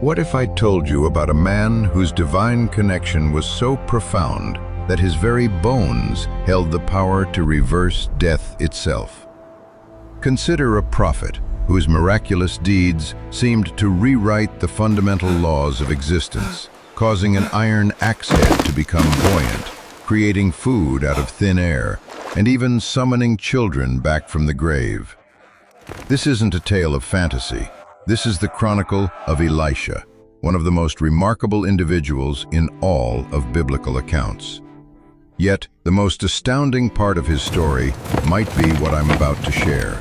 What if I told you about a man whose divine connection was so profound that his very bones held the power to reverse death itself? Consider a prophet whose miraculous deeds seemed to rewrite the fundamental laws of existence, causing an iron axe head to become buoyant, creating food out of thin air, and even summoning children back from the grave. This isn't a tale of fantasy. This is the chronicle of Elisha, one of the most remarkable individuals in all of biblical accounts. Yet, the most astounding part of his story might be what I'm about to share.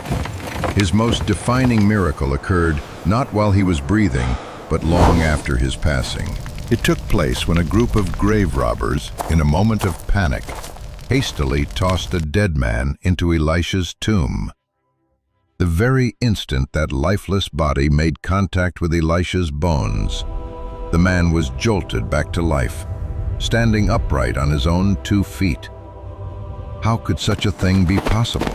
His most defining miracle occurred not while he was breathing, but long after his passing. It took place when a group of grave robbers, in a moment of panic, hastily tossed a dead man into Elisha's tomb. The very instant that lifeless body made contact with Elisha's bones, the man was jolted back to life, standing upright on his own 2 feet. How could such a thing be possible?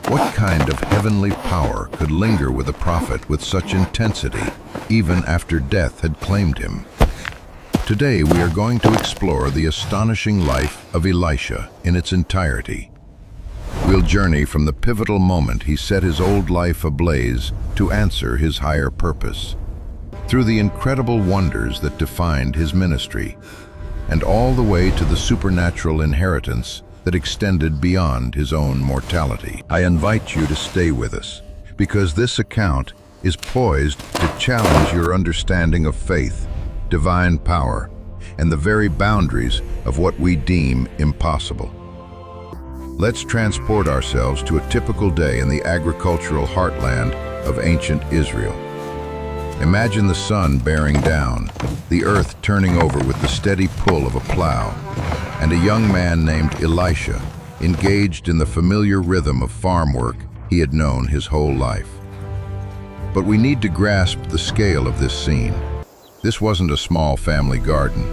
What kind of heavenly power could linger with a prophet with such intensity, even after death had claimed him? Today we are going to explore the astonishing life of Elisha in its entirety. We'll journey from the pivotal moment he set his old life ablaze to answer his higher purpose, through the incredible wonders that defined his ministry, and all the way to the supernatural inheritance that extended beyond his own mortality. I invite you to stay with us, because this account is poised to challenge your understanding of faith, divine power, and the very boundaries of what we deem impossible. Let's transport ourselves to a typical day in the agricultural heartland of ancient Israel. Imagine the sun bearing down, the earth turning over with the steady pull of a plow, and a young man named Elisha, engaged in the familiar rhythm of farm work he had known his whole life. But we need to grasp the scale of this scene. This wasn't a small family garden.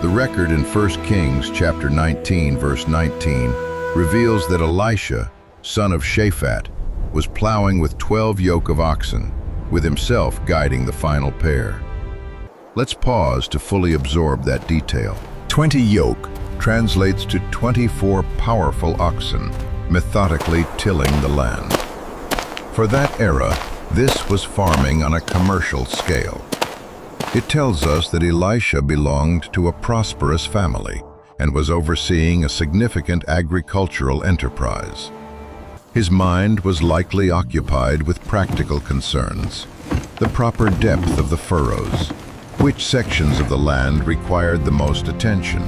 The record in 1 Kings chapter 19, verse 19, reveals that Elisha, son of Shaphat, was plowing with 12 yoke of oxen, with himself guiding the final pair. Let's pause to fully absorb that detail. 20 yoke translates to 24 powerful oxen, methodically tilling the land. For that era, this was farming on a commercial scale. It tells us that Elisha belonged to a prosperous family and was overseeing a significant agricultural enterprise. His mind was likely occupied with practical concerns, the proper depth of the furrows, which sections of the land required the most attention,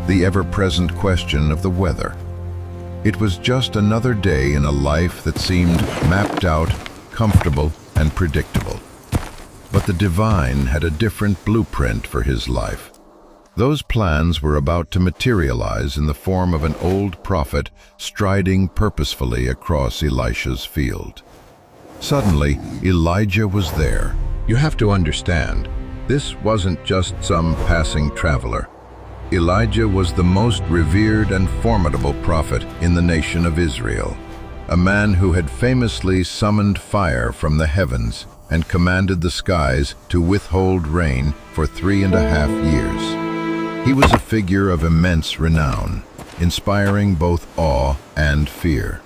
the ever-present question of the weather. It was just another day in a life that seemed mapped out, comfortable, and predictable. But the divine had a different blueprint for his life. Those plans were about to materialize in the form of an old prophet striding purposefully across Elisha's field. Suddenly, Elijah was there. You have to understand, this wasn't just some passing traveler. Elijah was the most revered and formidable prophet in the nation of Israel, a man who had famously summoned fire from the heavens and commanded the skies to withhold rain for 3.5 years. He was a figure of immense renown, inspiring both awe and fear.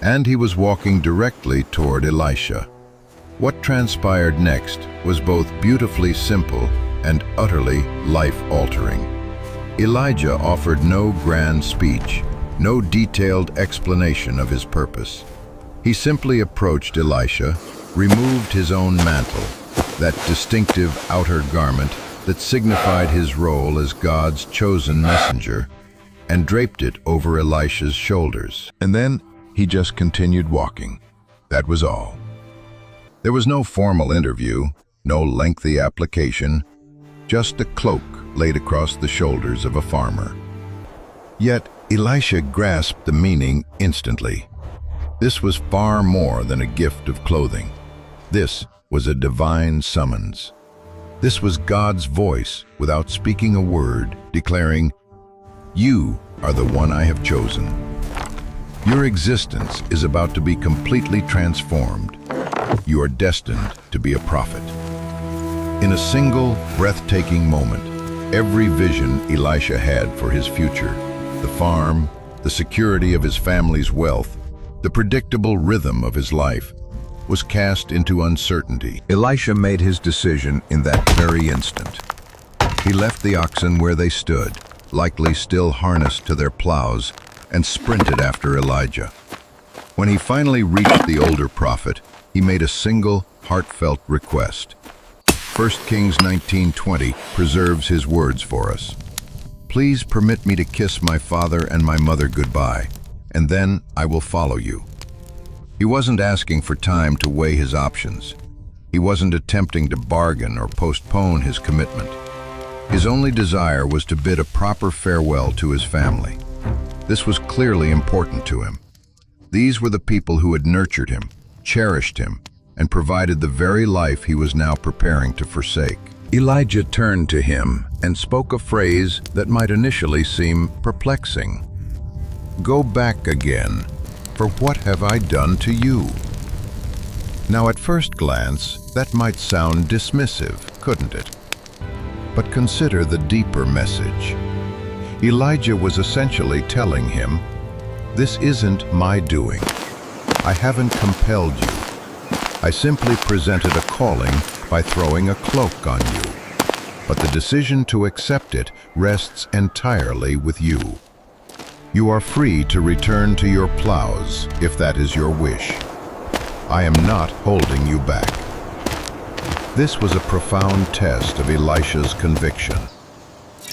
And he was walking directly toward Elisha. What transpired next was both beautifully simple and utterly life-altering. Elijah offered no grand speech, no detailed explanation of his purpose. He simply approached Elisha, removed his own mantle, that distinctive outer garment that signified his role as God's chosen messenger, and draped it over Elisha's shoulders. And then he just continued walking. That was all. There was no formal interview, no lengthy application, just a cloak laid across the shoulders of a farmer. Yet Elisha grasped the meaning instantly. This was far more than a gift of clothing. This was a divine summons. This was God's voice, without speaking a word, declaring, "You are the one I have chosen. Your existence is about to be completely transformed. You are destined to be a prophet." In a single, breathtaking moment, every vision Elisha had for his future, the farm, the security of his family's wealth, the predictable rhythm of his life, was cast into uncertainty. Elisha made his decision in that very instant. He left the oxen where they stood, likely still harnessed to their plows, and sprinted after Elijah. When he finally reached the older prophet, he made a single, heartfelt request. 1 Kings 19:20 preserves his words for us. "Please permit me to kiss my father and my mother goodbye, and then I will follow you." He wasn't asking for time to weigh his options. He wasn't attempting to bargain or postpone his commitment. His only desire was to bid a proper farewell to his family. This was clearly important to him. These were the people who had nurtured him, cherished him, and provided the very life he was now preparing to forsake. Elijah turned to him and spoke a phrase that might initially seem perplexing. "Go back again, for what have I done to you?" Now, at first glance, that might sound dismissive, couldn't it? But consider the deeper message. Elijah was essentially telling him, "This isn't my doing. I haven't compelled you. I simply presented a calling by throwing a cloak on you. But the decision to accept it rests entirely with you. You are free to return to your plows if that is your wish. I am not holding you back." This was a profound test of Elisha's conviction.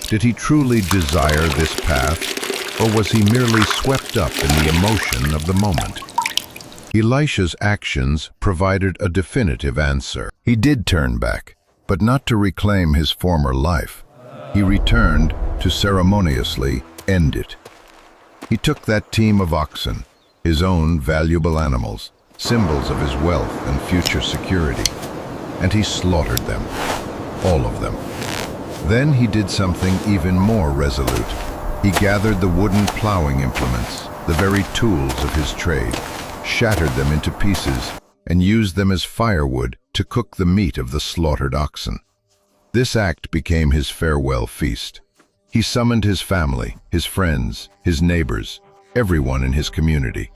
Did he truly desire this path, or was he merely swept up in the emotion of the moment? Elisha's actions provided a definitive answer. He did turn back, but not to reclaim his former life. He returned to ceremoniously end it. He took that team of oxen, his own valuable animals, symbols of his wealth and future security, and he slaughtered them, all of them. Then he did something even more resolute. He gathered the wooden plowing implements, the very tools of his trade, shattered them into pieces, and used them as firewood to cook the meat of the slaughtered oxen. This act became his farewell feast. He summoned his family, his friends, his neighbors, everyone in his community.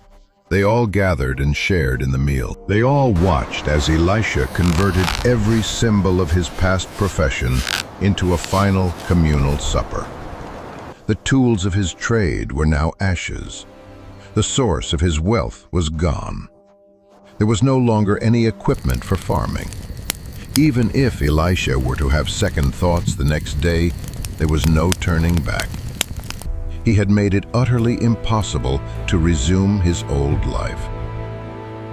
They all gathered and shared in the meal. They all watched as Elisha converted every symbol of his past profession into a final communal supper. The tools of his trade were now ashes. The source of his wealth was gone. There was no longer any equipment for farming. Even if Elisha were to have second thoughts the next day, there was no turning back. He had made it utterly impossible to resume his old life.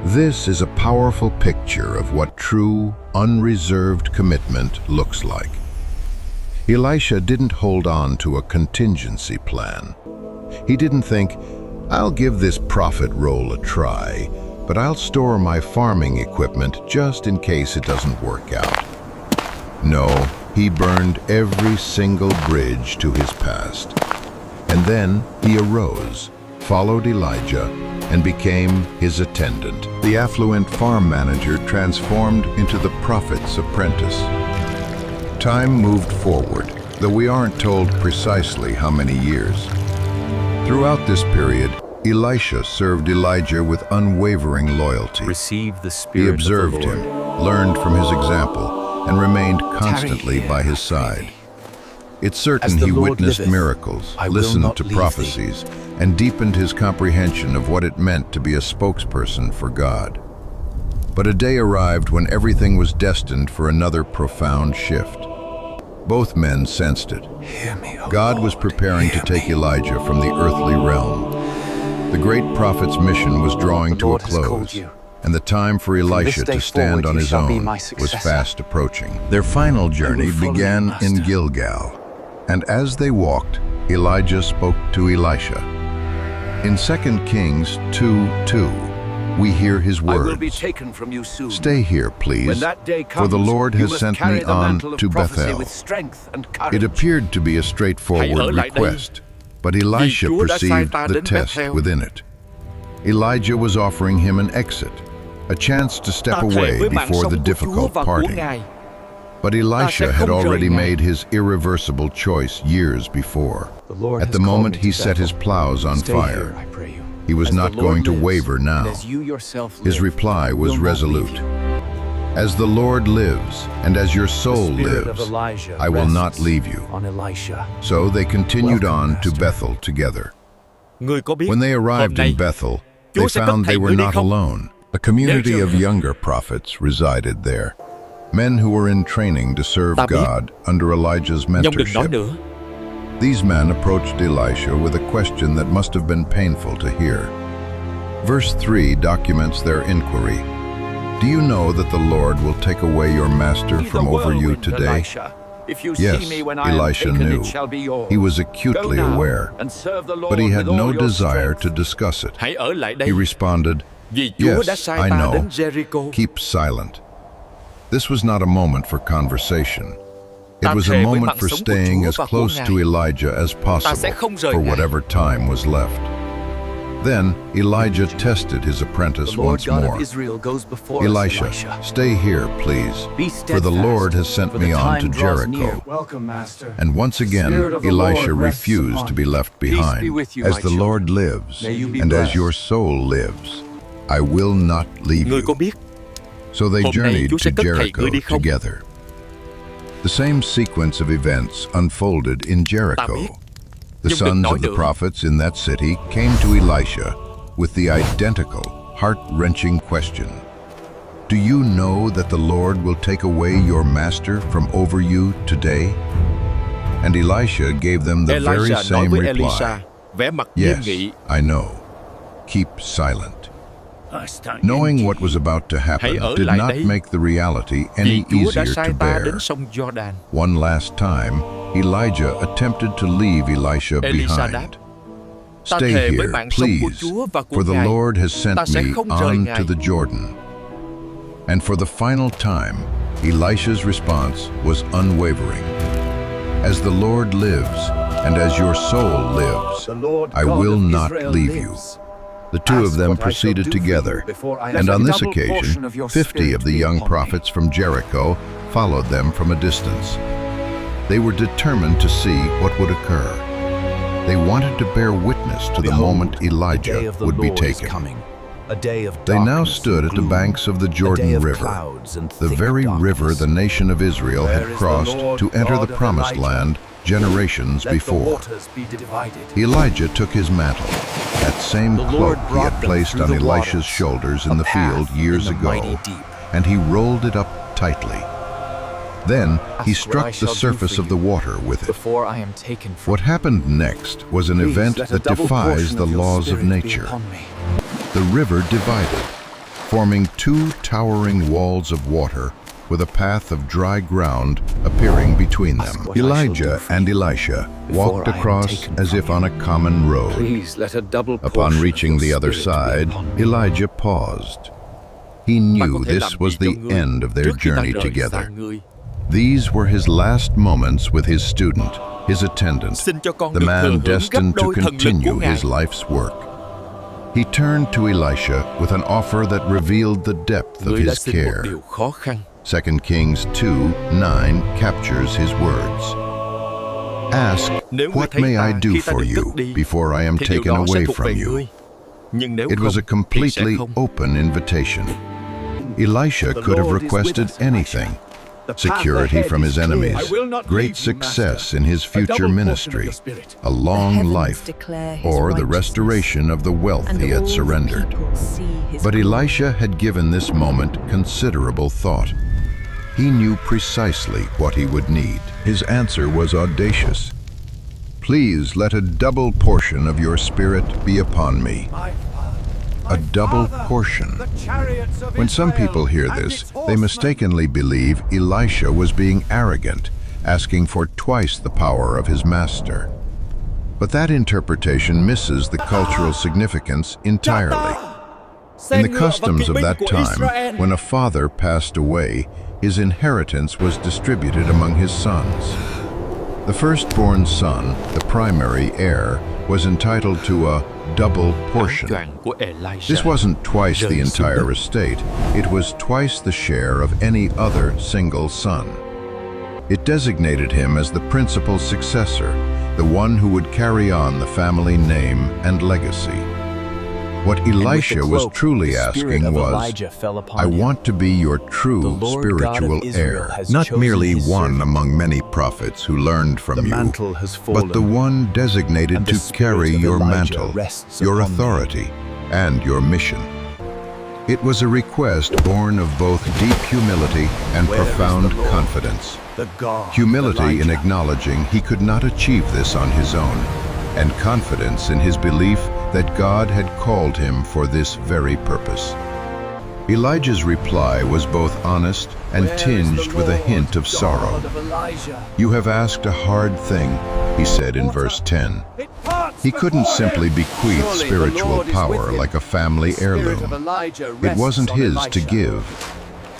This is a powerful picture of what true, unreserved commitment looks like. Elisha didn't hold on to a contingency plan. He didn't think, "I'll give this prophet role a try, but I'll store my farming equipment just in case it doesn't work out." No, he burned every single bridge to his past. And then he arose, followed Elijah, and became his attendant. The affluent farm manager transformed into the prophet's apprentice. Time moved forward, though we aren't told precisely how many years. Throughout this period, Elisha served Elijah with unwavering loyalty. Receive the Spirit He observed of the Lord. him, learned from his example, and remained constantly by his side. It's certain As the he Lord witnessed liveth, miracles, I will listened not to leave prophecies, and deepened his comprehension of what it meant to be a spokesperson for God. But a day arrived when everything was destined for another profound shift. Both men sensed it. Hear me, O God was Lord, preparing to hear take me. Elijah from the earthly realm. The great prophet's mission was drawing The to a Lord has called close, you. and the time for Elisha day to stand forward on you his shall be own my was successor. fast approaching. Their final journey follow you, began in Master. Gilgal, and as they walked, Elijah spoke to Elisha. In 2 Kings 2:2, we hear his I will words. be taken from you soon. "Stay here, please, When that day comes, for the Lord you has must sent carry me the on mantle of to prophecy Bethel." with strength and courage. It appeared to be a straightforward request, but Elisha Vi gjorde perceived sig the världen test Bethel. within it. Elijah was offering him an exit, a chance to step away before the difficult parting. But Elisha had already made his irreversible choice years before. At the moment he set his plows on fire, he was not going to waver now. His reply was resolute. As the Lord lives, and as your soul lives, I will not leave you. So they continued on to Bethel together. When they arrived in Bethel, they found they were not alone. A community of younger prophets resided there, men who were in training to serve God under Elijah's mentorship. These men approached Elisha with a question that must have been painful to hear. Verse 3 documents their inquiry. Do you know that the Lord will take away your master from over you today? Yes, Elisha knew. He was acutely aware, but he had no desire to discuss it. He responded, "Yes, I know. Keep silent." This was not a moment for conversation. It was a moment for staying as close to Elijah as possible for whatever time was left. Then Elijah tested his apprentice once more. "Elisha, stay here, please, for the Lord has sent me on to Jericho." And once again, Elisha refused to be left behind. "As the Lord lives, and as your soul lives, I will not leave you." So they journeyed to Jericho together. The same sequence of events unfolded in Jericho. The sons of the prophets in that city came to Elisha with the identical, heart-wrenching question. "Do you know that the Lord will take away your master from over you today?" And Elisha gave them the very same reply. "Yes, I know. Keep silent." Knowing what was about to happen did not make the reality any easier to bear. One last time, Elijah attempted to leave Elisha behind. "Stay here, please, for the Lord has sent me on to the Jordan." And for the final time, Elisha's response was unwavering. "As the Lord lives, and as your soul lives, I will not leave you." The two of them proceeded together, and on this occasion, 50 of the young prophets from Jericho followed them from a distance. They were determined to see what would occur. They wanted to bear witness to the moment Elijah would be taken. They now stood at the banks of the Jordan River, the very river the nation of Israel had crossed to enter the Promised Land generations before. Elijah took his mantle, that same cloak he had placed on Elisha's shoulders in the field years ago, and he rolled it up tightly. Then he struck the surface of the water with it. What happened next was an event that defies the laws of nature. The river divided, forming two towering walls of water with a path of dry ground appearing between them. Elijah and Elisha walked across as if on a common road. Upon reaching the other side, Elijah paused. He knew this was the end of their journey together. These were his last moments with his student, his attendant, the man destined to continue his life's work. He turned to Elisha with an offer that revealed the depth of his care. 2 Kings 2:9 captures his words. "Ask, what may I do for you before I am taken away from you?" It was a completely open invitation. Elisha could have requested anything: security from his enemies, great success in his future ministry, a long life, or the restoration of the wealth he had surrendered. But Elisha had given this moment considerable thought. He knew precisely what he would need. His answer was audacious. "Please let a double portion of your spirit be upon me." A double portion. When some people hear this, they mistakenly believe Elisha was being arrogant, asking for twice the power of his master. But that interpretation misses the cultural significance entirely. In the customs of that time, when a father passed away, his inheritance was distributed among his sons. The firstborn son, the primary heir, was entitled to a double portion. This wasn't twice the entire estate, it was twice the share of any other single son. It designated him as the principal successor, the one who would carry on the family name and legacy. What Elisha was truly asking was, I want to be your true spiritual heir, not merely one among many prophets who learned from you, but the one designated to carry your mantle, your authority, and your mission. It was a request born of both deep humility and profound confidence. Humility in acknowledging he could not achieve this on his own, and confidence in his belief that God had called him for this very purpose. Elijah's reply was both honest and tinged with a hint of sorrow. You have asked a hard thing, he said in verse 10. He couldn't simply bequeath spiritual power like a family heirloom. It wasn't his to give.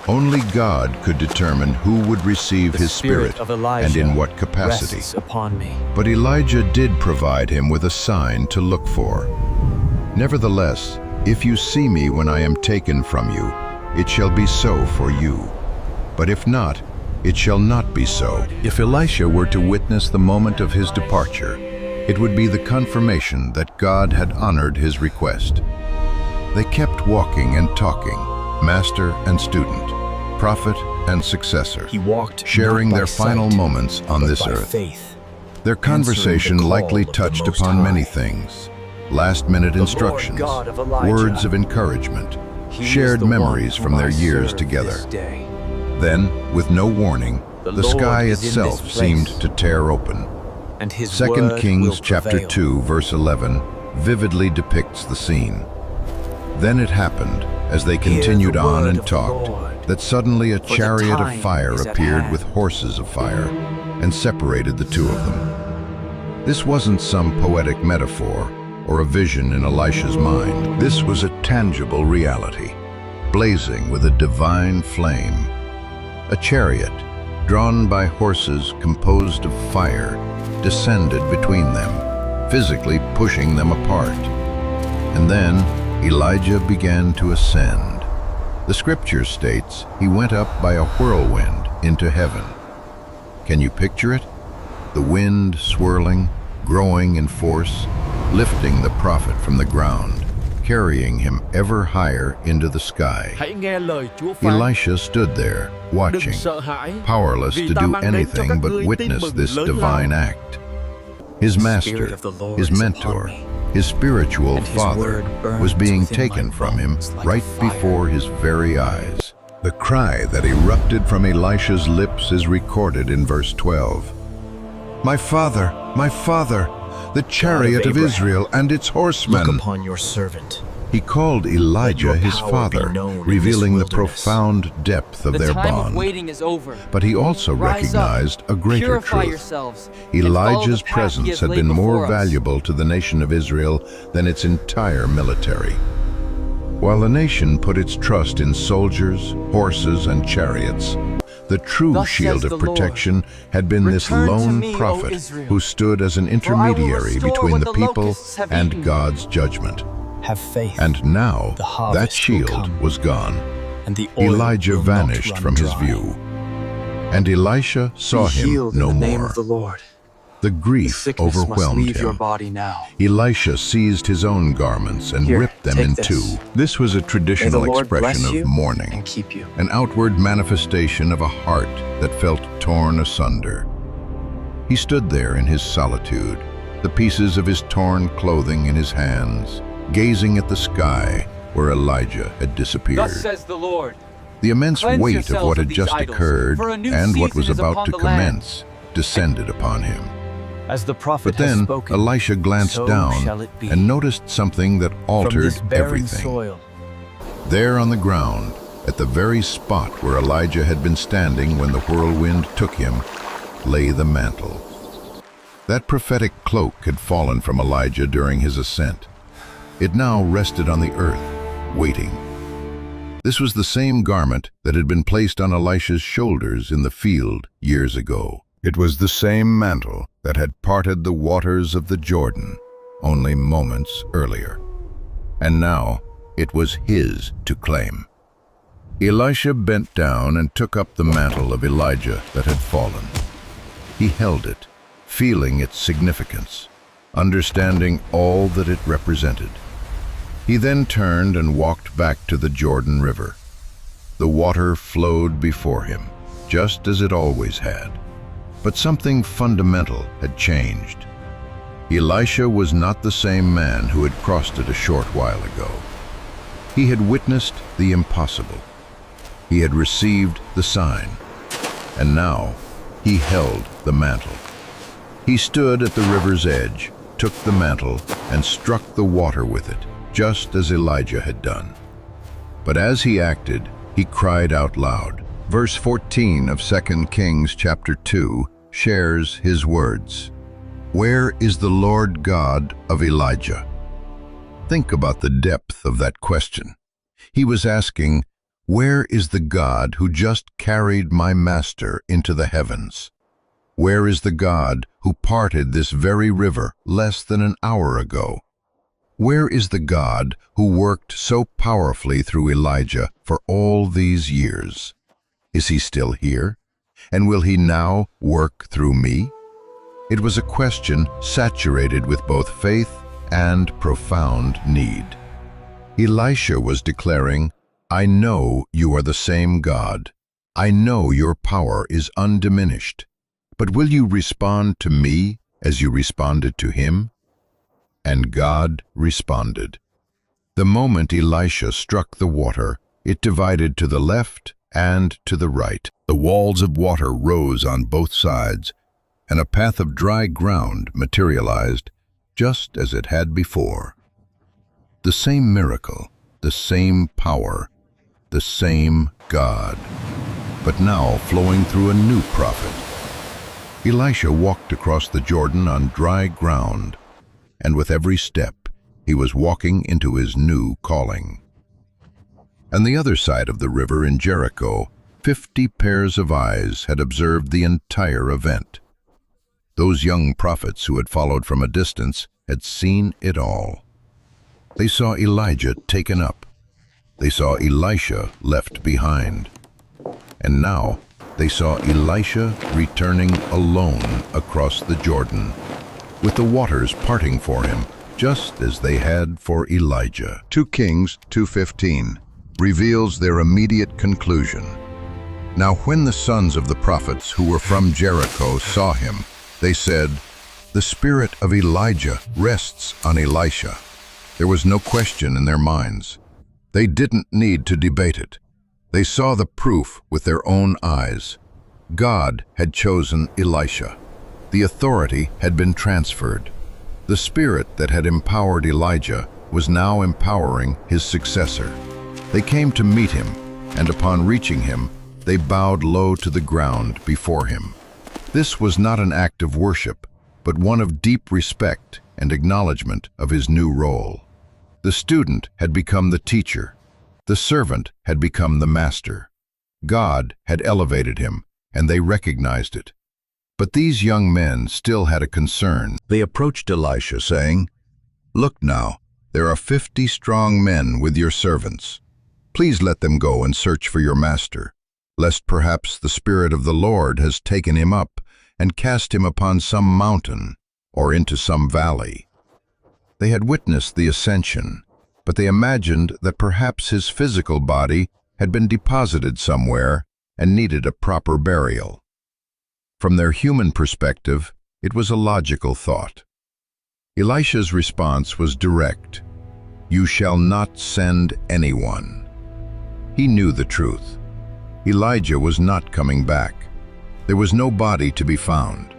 Only God could determine who would receive his spirit and in what capacity. But Elijah did provide him with a sign to look for. Nevertheless, if you see me when I am taken from you, it shall be so for you. But if not, it shall not be so. If Elisha were to witness the moment of his departure, it would be the confirmation that God had honored his request. They kept walking and talking, master and student, prophet and successor, sharing their final moments on this earth. Their conversation likely touched upon many things: last-minute instructions, words of encouragement, shared memories from their years together. Then, with no warning, the sky itself seemed to tear open. 2 Kings chapter 2, verse 11 vividly depicts the scene. Then it happened, as they continued on and talked, that suddenly a chariot of fire appeared with horses of fire and separated the two of them. This wasn't some poetic metaphor or a vision in Elisha's mind. This was a tangible reality, blazing with a divine flame. A chariot, drawn by horses composed of fire, descended between them, physically pushing them apart. And then Elijah began to ascend. The scripture states he went up by a whirlwind into heaven. Can you picture it? The wind swirling, growing in force, lifting the prophet from the ground, carrying him ever higher into the sky. Elisha stood there, watching, powerless to do anything but witness this divine act. His master, his mentor, his spiritual father was being taken from him right before his very eyes. The cry that erupted from Elisha's lips is recorded in verse 12. My father, the chariot of Israel and its horsemen. Look upon your servant. He called Elijah his father, revealing the profound depth of their bond. The time of waiting is over. But he also recognized a greater truth. Elijah's presence had been more valuable to the nation of Israel than its entire military. While the nation put its trust in soldiers, horses, and chariots, the true shield of protection had been this lone prophet who stood as an intermediary between the people and God's judgment. Have faith. And now that shield was gone. And the oil Elijah will not vanished run from his dry. view. And Elisha saw him no more. The grief overwhelmed him. Elisha seized his own garments and ripped them in two. This was a traditional expression of mourning, an outward manifestation of a heart that felt torn asunder. He stood there in his solitude, the pieces of his torn clothing in his hands, gazing at the sky where Elijah had disappeared. Thus says the Lord. The immense Cleanse weight of yourselves what of had these just idols, occurred for a new and what season was is about upon to the land. commence descended upon him. As the prophet But has then spoken, Elisha glanced so down shall it be. and noticed something that From altered this barren everything. soil, There on the ground, at the very spot where Elijah had been standing when the whirlwind took him, lay the mantle. That prophetic cloak had fallen from Elijah during his ascent. It now rested on the earth, waiting. This was the same garment that had been placed on Elisha's shoulders in the field years ago. It was the same mantle that had parted the waters of the Jordan only moments earlier. And now it was his to claim. Elisha bent down and took up the mantle of Elijah that had fallen. He held it, feeling its significance, understanding all that it represented. He then turned and walked back to the Jordan River. The water flowed before him, just as it always had. But something fundamental had changed. Elisha was not the same man who had crossed it a short while ago. He had witnessed the impossible. He had received the sign. And now he held the mantle. He stood at the river's edge, took the mantle, and struck the water with it, just as Elijah had done. But as he acted, he cried out loud. Verse 14 of 2 Kings chapter 2 shares his words. Where is the Lord God of Elijah? Think about the depth of that question. He was asking, where is the God who just carried my master into the heavens? Where is the God who parted this very river less than an hour ago? Where is the God who worked so powerfully through Elijah for all these years? Is he still here? And will he now work through me? It was a question saturated with both faith and profound need. Elisha was declaring, I know you are the same God. I know your power is undiminished. But will you respond to me as you responded to him? And God responded. The moment Elisha struck the water, it divided to the left and to the right. The walls of water rose on both sides, and a path of dry ground materialized just as it had before. The same miracle, the same power, the same God, but now flowing through a new prophet. Elisha walked across the Jordan on dry ground, and with every step he was walking into his new calling. On the other side of the river in Jericho, 50 pairs of eyes had observed the entire event. Those young prophets who had followed from a distance had seen it all. They saw Elijah taken up. They saw Elisha left behind. And now they saw Elisha returning alone across the Jordan, with the waters parting for him, just as they had for Elijah. 2 Kings 2:15 reveals their immediate conclusion. Now when the sons of the prophets who were from Jericho saw him, they said, the spirit of Elijah rests on Elisha. There was no question in their minds. They didn't need to debate it. They saw the proof with their own eyes. God had chosen Elisha. The authority had been transferred. The spirit that had empowered Elijah was now empowering his successor. They came to meet him, and upon reaching him, they bowed low to the ground before him. This was not an act of worship, but one of deep respect and acknowledgement of his new role. The student had become the teacher. The servant had become the master. God had elevated him, and they recognized it. But these young men still had a concern. They approached Elisha, saying, Look now, there are 50 strong men with your servants. Please let them go and search for your master, lest perhaps the Spirit of the Lord has taken him up and cast him upon some mountain or into some valley. They had witnessed the Ascension, but they imagined that perhaps his physical body had been deposited somewhere and needed a proper burial. From their human perspective, it was a logical thought. Elisha's response was direct. You shall not send anyone. He knew the truth. Elijah was not coming back. There was no body to be found.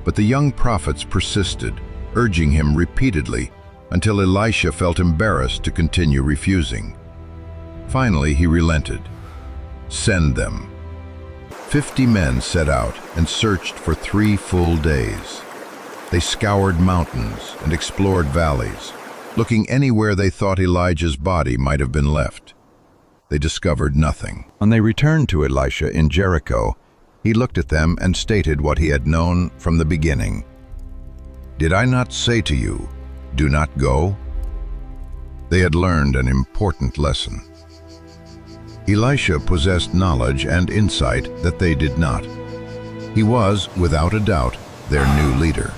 But the young prophets persisted, urging him repeatedly until Elisha felt embarrassed to continue refusing. Finally, he relented. Send them. 50 men set out and searched for 3 full days. They scoured mountains and explored valleys, looking anywhere they thought Elijah's body might have been left. They discovered nothing. When they returned to Elisha in Jericho, he looked at them and stated what he had known from the beginning. Did I not say to you, do not go? They had learned an important lesson. Elisha possessed knowledge and insight that they did not. He was, without a doubt, their new leader.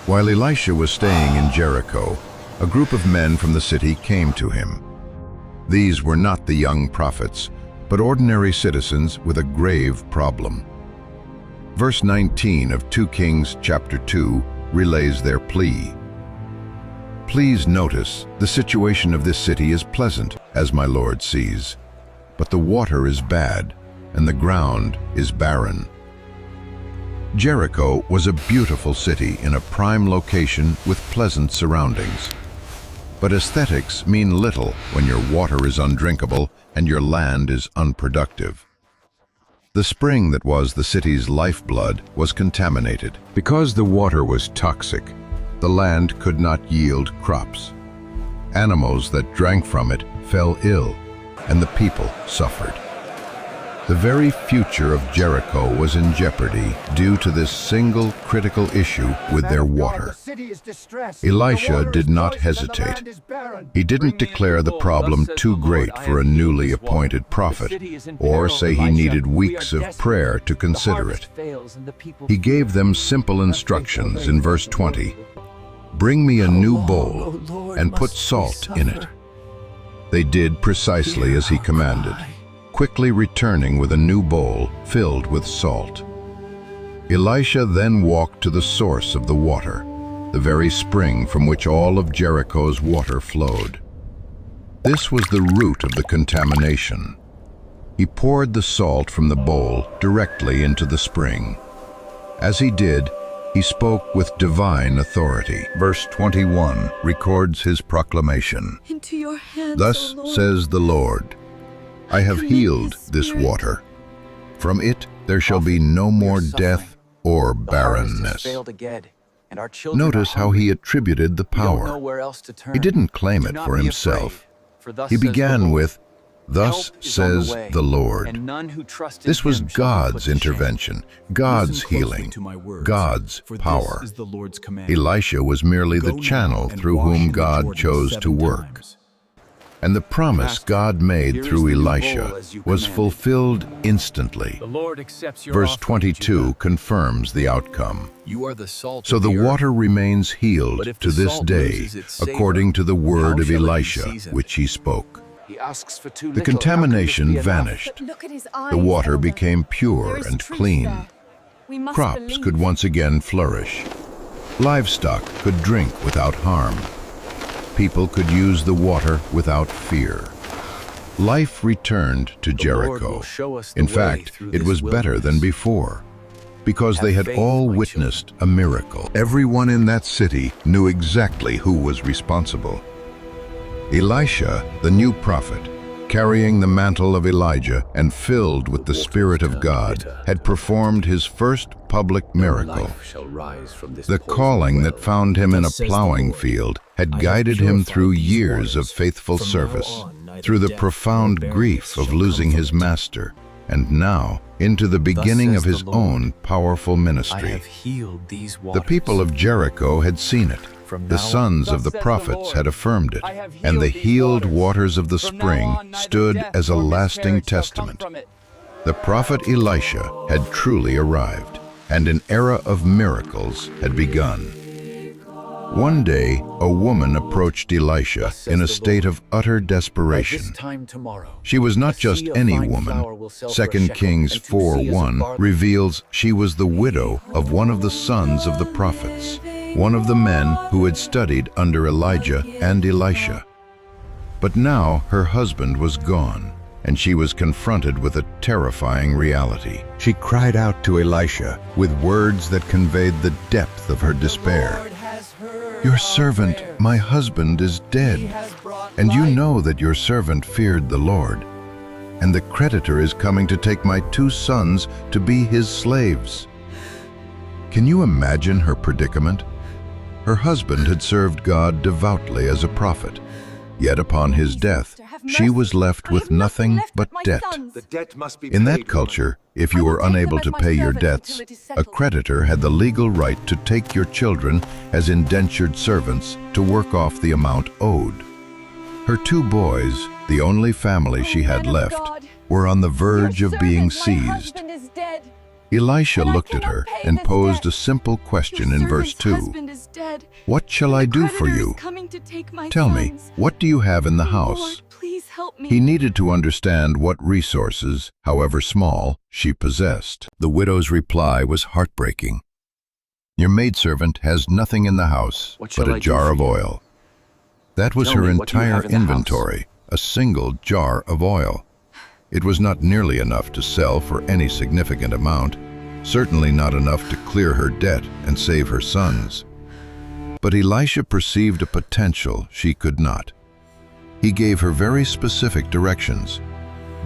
While Elisha was staying in Jericho, a group of men from the city came to him. These were not the young prophets, but ordinary citizens with a grave problem. Verse 19 of 2 Kings chapter 2 relays their plea. Please notice, the situation of this city is pleasant, as my Lord sees, but the water is bad, and the ground is barren. Jericho was a beautiful city in a prime location with pleasant surroundings. But aesthetics mean little when your water is undrinkable and your land is unproductive. The spring that was the city's lifeblood was contaminated. Because the water was toxic, the land could not yield crops. Animals that drank from it fell ill, and the people suffered. The very future of Jericho was in jeopardy due to this single critical issue with their water. Elisha did not hesitate. He didn't declare the problem too great for a newly appointed prophet, or say he needed weeks of prayer to consider it. He gave them simple instructions in verse 20. Bring me a new bowl and put salt in it. They did precisely as he commanded, quickly returning with a new bowl filled with salt. Elisha then walked to the source of the water, the very spring from which all of Jericho's water flowed. This was the root of the contamination. He poured the salt from the bowl directly into the spring. As he did, he spoke with divine authority. Verse 21 records his proclamation. Into your hands, Thus O Lord. says the Lord, I have healed this water. From it there shall be no more death or barrenness. Notice how he attributed the power. He didn't claim it for himself. He began with, Thus says the Lord. This was God's intervention, God's healing, God's power. Elisha was merely the channel through whom God chose to work. And the promise God made through Elisha was fulfilled instantly. Verse 22 confirms the outcome. So the water remains healed to this day, according to the word of Elisha, which he spoke. The contamination vanished. The water became pure and clean. Crops could once again flourish. Livestock could drink without harm. People could use the water without fear. Life returned to Jericho. In fact, it was better than before, because they had all witnessed a miracle. Everyone in that city knew exactly who was responsible. Elisha, the new prophet, carrying the mantle of Elijah and filled with the Spirit of God, had performed his first public miracle. The calling that found him in a plowing field had guided him through years of faithful service, through the profound grief of losing his master, and now into the beginning of his own powerful ministry. The people of Jericho had seen it. The sons of the prophets had affirmed it, and the healed waters of the spring stood as a lasting testament. The prophet Elisha had truly arrived, and an era of miracles had begun. One day, a woman approached Elisha in a state of utter desperation. She was not just any woman. 2 Kings 4:1 reveals she was the widow of one of the sons of the prophets, one of the men who had studied under Elijah and Elisha. But now her husband was gone, and she was confronted with a terrifying reality. She cried out to Elisha with words that conveyed the depth of her despair. Your servant, my husband, is dead, and you know that your servant feared the Lord, and the creditor is coming to take my 2 sons to be his slaves. Can you imagine her predicament? Her husband had served God devoutly as a prophet, yet upon his death, she was left with nothing but debt. In that culture, if you were unable to pay your debts, a creditor had the legal right to take your children as indentured servants to work off the amount owed. Her 2 boys, the only family she had left, were on the verge of being seized. Elisha looked at her and posed a simple question in verse 2. "What shall I do for you? Tell me, what do you have in the house?" He needed to understand what resources, however small, she possessed. The widow's reply was heartbreaking. "Your maidservant has nothing in the house but a jar of oil." That was her entire inventory, a single jar of oil. It was not nearly enough to sell for any significant amount, certainly not enough to clear her debt and save her sons. But Elisha perceived a potential she could not. He gave her very specific directions.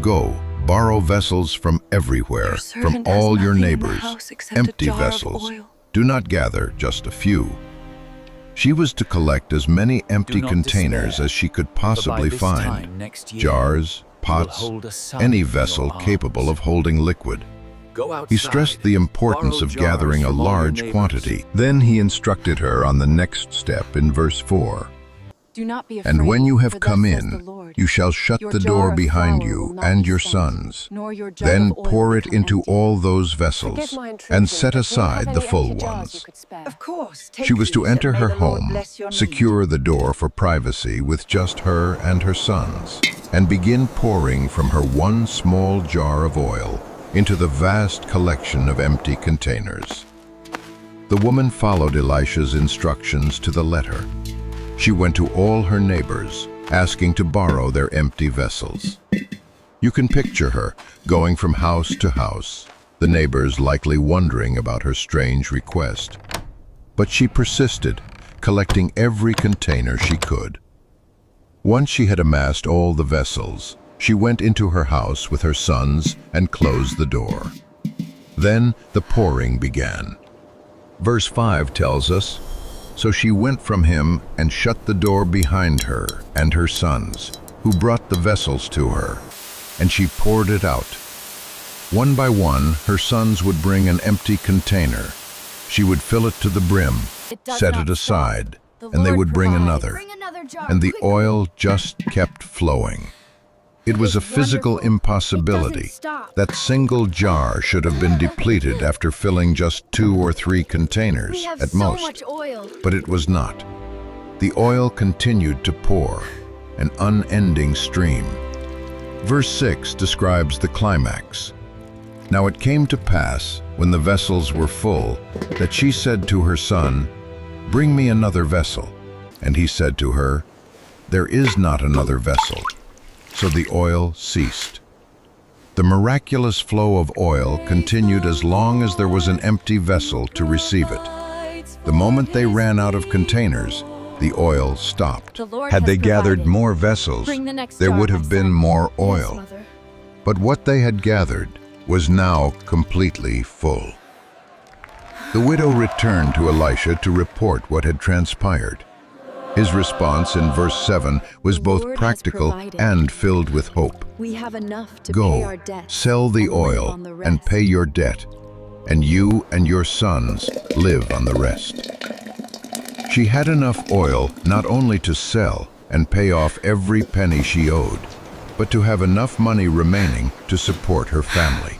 "Go, borrow vessels from everywhere, from all your neighbors, empty vessels. Do not gather just a few." She was to collect as many empty containers as she could possibly find. Jars, pots, any vessel capable of holding liquid. He stressed the importance of gathering a large quantity. Then he instructed her on the next step in verse 4. "And when you have come in, you shall shut the door behind you and your sons. Then pour it into all those vessels, and set aside the full ones." She was to enter her home, secure the door for privacy with just her and her sons, and begin pouring from her one small jar of oil into the vast collection of empty containers. The woman followed Elisha's instructions to the letter. She went to all her neighbors, asking to borrow their empty vessels. You can picture her going from house to house, the neighbors likely wondering about her strange request. But she persisted, collecting every container she could. Once she had amassed all the vessels, she went into her house with her sons and closed the door. Then the pouring began. Verse 5 tells us, "So she went from him and shut the door behind her and her sons, who brought the vessels to her, and she poured it out. One by one, her sons would bring an empty container. She would fill it to the brim, set it aside, and they would bring another, and the oil just kept flowing." It was a physical impossibility. That single jar should have been depleted after filling just 2 or 3 containers at most. But it was not. The oil continued to pour, an unending stream. Verse 6 describes the climax. "Now it came to pass, when the vessels were full, that she said to her son, 'Bring me another vessel.' And he said to her, 'There is not another vessel.' So the oil ceased. The miraculous flow of oil continued as long as there was an empty vessel to receive it. The moment they ran out of containers, the oil stopped. Had they gathered more vessels, there would have been more oil. But what they had gathered was now completely full. The widow returned to Elisha to report what had transpired. His response in verse 7 was both practical and filled with hope. "We have enough to pay Go, our debts, sell the and live oil on the and rest." pay your debt, and you and your sons live on the rest. She had enough oil not only to sell and pay off every penny she owed, but to have enough money remaining to support her family.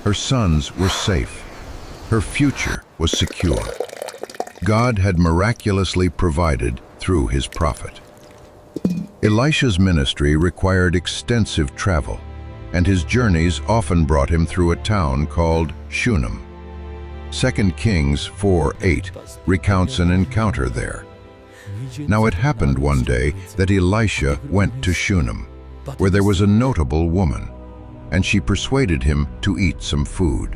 Her sons were safe. Her future was secure. God had miraculously provided through his prophet. Elisha's ministry required extensive travel, and his journeys often brought him through a town called Shunem. 2 Kings 4:8 recounts an encounter there. Now it happened one day that Elisha went to Shunem, where there was a notable woman, and she persuaded him to eat some food.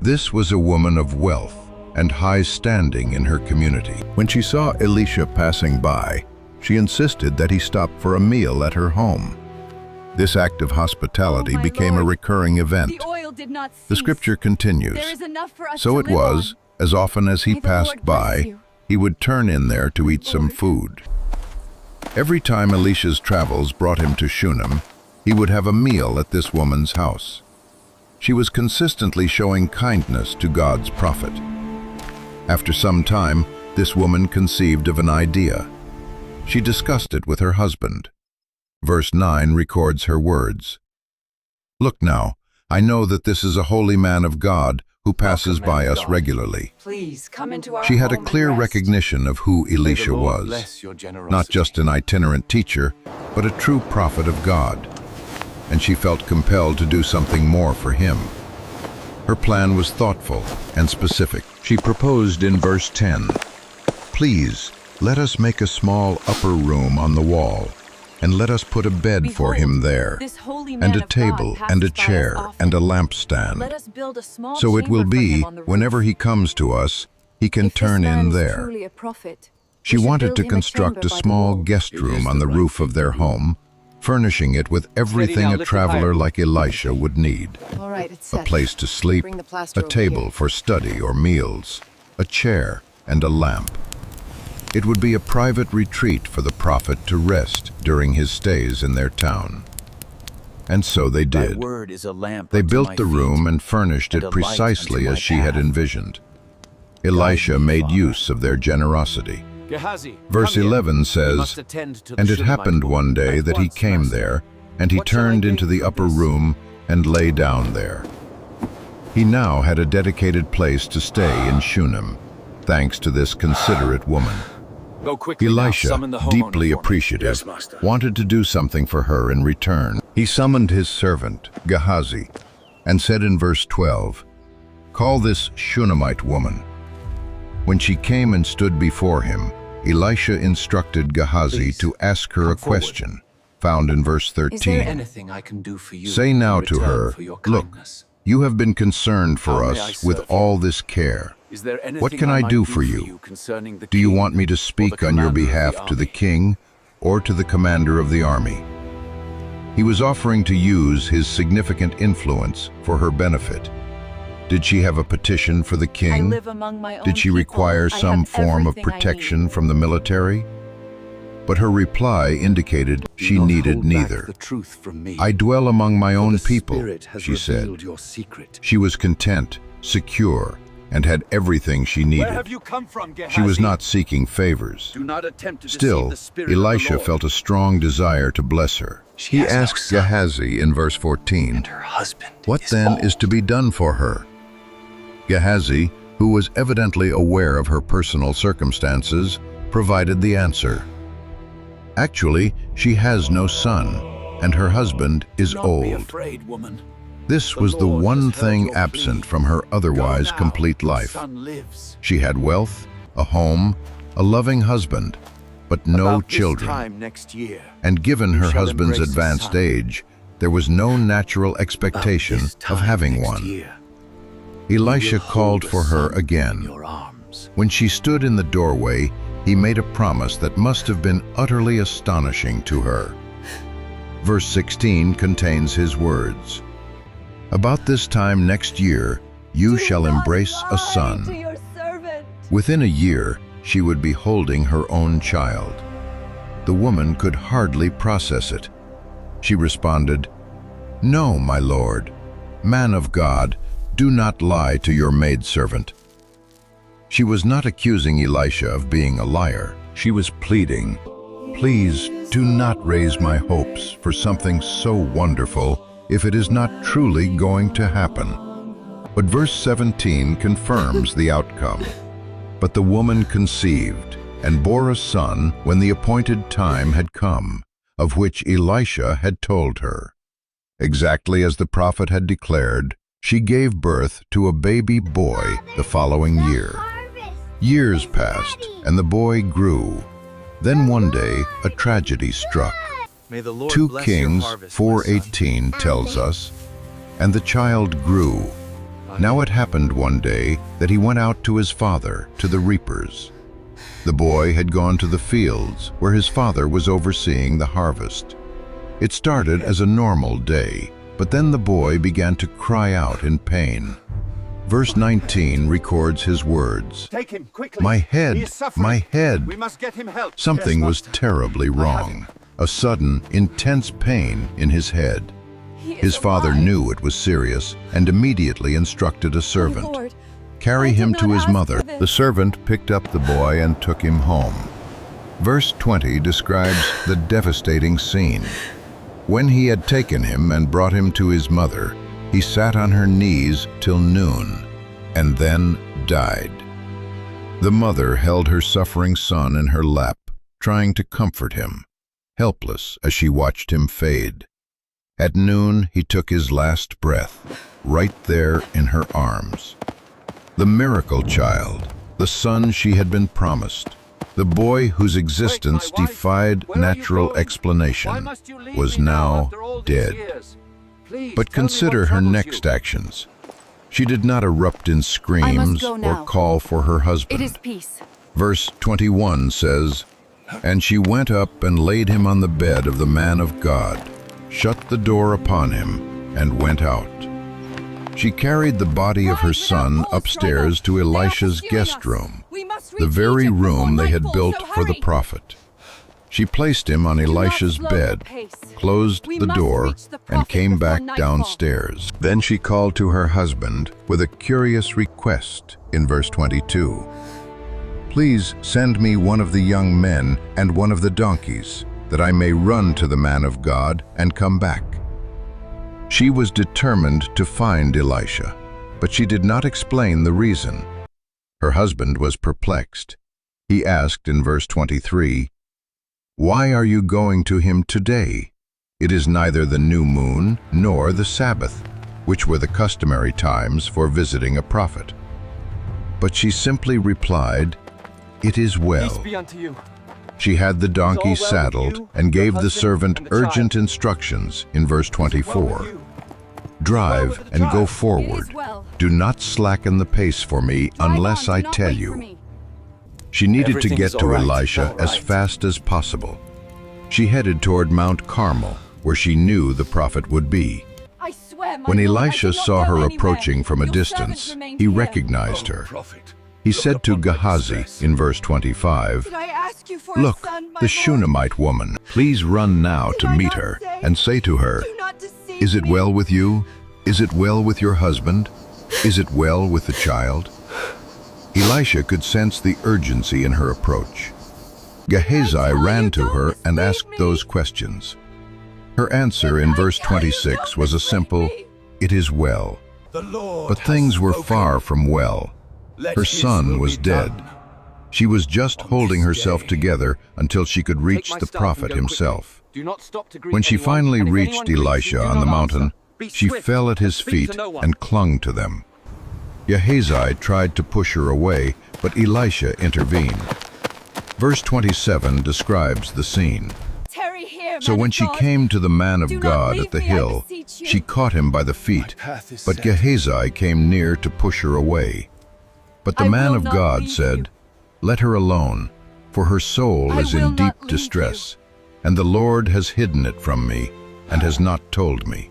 This was a woman of wealth and high standing in her community. When she saw Elisha passing by, she insisted that he stop for a meal at her home. This act of hospitality became a recurring event. The scripture continues, "So it was, as often as he passed by, he would turn in there to eat some food." Every time Elisha's travels brought him to Shunem, he would have a meal at this woman's house. She was consistently showing kindness to God's prophet. After some time, this woman conceived of an idea. She discussed it with her husband. Verse 9 records her words. "Look now, I know that this is a holy man of God who passes by us regularly. Please come into our She had a home and clear rest. recognition of who May the Elisha Lord was. bless your generosity. Not just an itinerant teacher, but a true prophet of God. And she felt compelled to do something more for him. Her plan was thoughtful and specific. She proposed in verse 10, "Please, let us make a small upper room on the wall, and let us put a bed for him there, This holy and man a of God table, and a passes by us chair, often. and a lampstand. Let us build a small So it will chamber for be, him on the roof. whenever he comes to us, he can If this turn man in is there." truly a prophet, She we should wanted build to him a construct chamber a by the small wall. guest It room is on the the right roof thing of to their do. home, furnishing it with everything now, a lift it traveler higher. like Elisha would need. All right, it's A set. place to sleep, Bring the plaster a over table here. for study or meals, a chair, and a lamp. It would be a private retreat for the prophet to rest during his stays in their town. And so they Thy did. word is a lamp They unto built my the feet, room and furnished and it a light precisely unto my as she had path. envisioned. Elisha me, made Father. use of their generosity. Gehazi, Verse come here. 11 We says, must attend to the "And it Shunammite happened one woman day at that he once, came master. there, and he What shall I turned gain into the from upper this?" room and lay down there." He now had a dedicated place to stay in Shunem, thanks to this considerate woman. Go quickly now, Elisha, summon the homeowner deeply for me. appreciative, Yes, master. wanted to do something for her in return. He summoned his servant, Gehazi, and said in verse 12, "Call this Shunammite woman." When she came and stood before him, Elisha instructed Gehazi Please, to ask her a come forward. question, found in verse Is there 13. Anything I can do for you? Say now in to return her, for your "Look, kindness? you have been concerned for How may I us with serve you? all this care. Is there anything What can I might do for you? concerning the Do you king want me to or speak the on your commander of the behalf to the army?" king or to the commander of the army?" He was offering to use his significant influence for her benefit. Did she have a petition for the I king? live among my own Did she people. require I some have form of everything I protection need. from the military? But her reply indicated Do she not needed hold back neither. the truth from me. "I dwell among my For own the people," Spirit has she said. revealed your secret. She was content, secure, and had everything she Where needed. have you come from, Gehazi? She was not seeking favors. Do not attempt to deceive Still, the Spirit of the Elisha Lord. felt a strong desire to bless her. She He has no asked son, Gehazi in verse 14, and her husband "What is then old." is to be done for her?" Gehazi, who was evidently aware of her personal circumstances, provided the answer. Actually, she has no son, and her husband is Do not be old. afraid, woman. This The was the Lord one has heard thing your absent plea. from her otherwise Go now, complete your life. son lives. She had wealth, a home, a loving husband, but no About this children. time next year, And given you her shall husband's embrace a advanced son. age, there was no natural About expectation this time of having next one. year, you Elisha will called hold a for her son in again. your arms. When she stood in the doorway, he made a promise that must have been utterly astonishing to her. Verse 16 contains his words, "About this time next year, you shall embrace a son." Within a year, she would be holding her own child. The woman could hardly process it. She responded, "No, my lord, man of God, do not lie to your maidservant." She was not accusing Elisha of being a liar. She was pleading, "Please do not raise my hopes for something so wonderful if it is not truly going to happen." But verse 17 confirms the outcome. "But the woman conceived and bore a son when the appointed time had come, of which Elisha had told her." Exactly as the prophet had declared, she gave birth to a baby boy the following year. Years passed, and the boy grew. Then one day, a tragedy struck. May the Lord 2 bless your Kings harvest, my son. 4:18 tells us, "And the child grew. Now it happened one day that he went out to his father, to the reapers. The boy had gone to the fields where his father was overseeing the harvest. It started as a normal day, but then the boy began to cry out in pain. Verse 19 records his words, Take him quickly. "My head, He is suffering. my head." We must get him help. Something Yes, was master. terribly wrong. A sudden, intense pain in his head. His father knew it was serious and immediately instructed a servant, "Carry him to his mother." The servant picked up the boy and took him home. Verse 20 describes the devastating scene. When he had taken him and brought him to his mother, He sat on her knees till noon, and then died. The mother held her suffering son in her lap, trying to comfort him, helpless as she watched him fade. At noon, he took his last breath, right there in her arms. The miracle child, the son she had been promised, the boy whose existence defied natural explanation, was now dead. But consider her next actions. She did not erupt in screams or call for her husband. It is peace. Verse 21 says, "And she went up and laid him on the bed of the man of God, shut the door upon him, and went out." She carried the body of her son upstairs to Elisha's guest room, the very room they had built for the prophet. She placed him on Elisha's bed, closed the door, and came back downstairs. Then she called to her husband with a curious request in verse 22. "Please send me one of the young men and one of the donkeys, that I may run to the man of God and come back." She was determined to find Elisha, but she did not explain the reason. Her husband was perplexed. He asked in verse 23, "Why are you going to him today? It is neither the new moon nor the Sabbath, which were the customary times for visiting a prophet." But she simply replied, "It is well." Peace be unto you. She had the donkey Is all well with saddled you, and your gave the husband, servant and the urgent child? instructions in verse 24. you? "Drive with the and go child? forward. It is well. Do not slacken the pace for me unless I tell you." She needed to Everything get is to all right, Elisha all as right. fast as possible. She headed toward Mount Carmel, where she knew the prophet would be. I swear, my When Lord, I Elisha did not saw go her anywhere. approaching from a Your servant distance, remained he here. recognized her. Prophet, He look said to upon my Gehazi distress. in verse 25, Did I ask you for a "Look, son, my the Lord? Shunammite woman, please run now Did to I meet not her say, and say to her, do not deceive Is it me? well with you? Is it well with your husband? Is it well with the child?" Elisha could sense the urgency in her approach. Gehazi ran to her and asked those questions. Her answer in verse 26 was a simple, "It is well." The Lord But has things were spoken. far from well. Let Her his son will was be dead. done. She was just On holding this herself day. together until she could reach Take my the staff prophet and go himself. quickly. Do not stop to greet When she anyone, finally and if reached anyone greets you, Elisha do on the not mountain, answer. Be she swift fell at and his speak feet to no one. and clung to them. Gehazi tried to push her away, but Elisha intervened. Verse 27 describes the scene. Tarry here, So man when of she God. came to the man of Do not God leave at the me, I hill, beseech you. she caught him by the feet, My path is but set. Gehazi came near to push her away. But the I man will of not God leave said, you. "Let her alone, for her soul I is will in deep not leave distress, and the Lord has hidden it from me, and has not told me."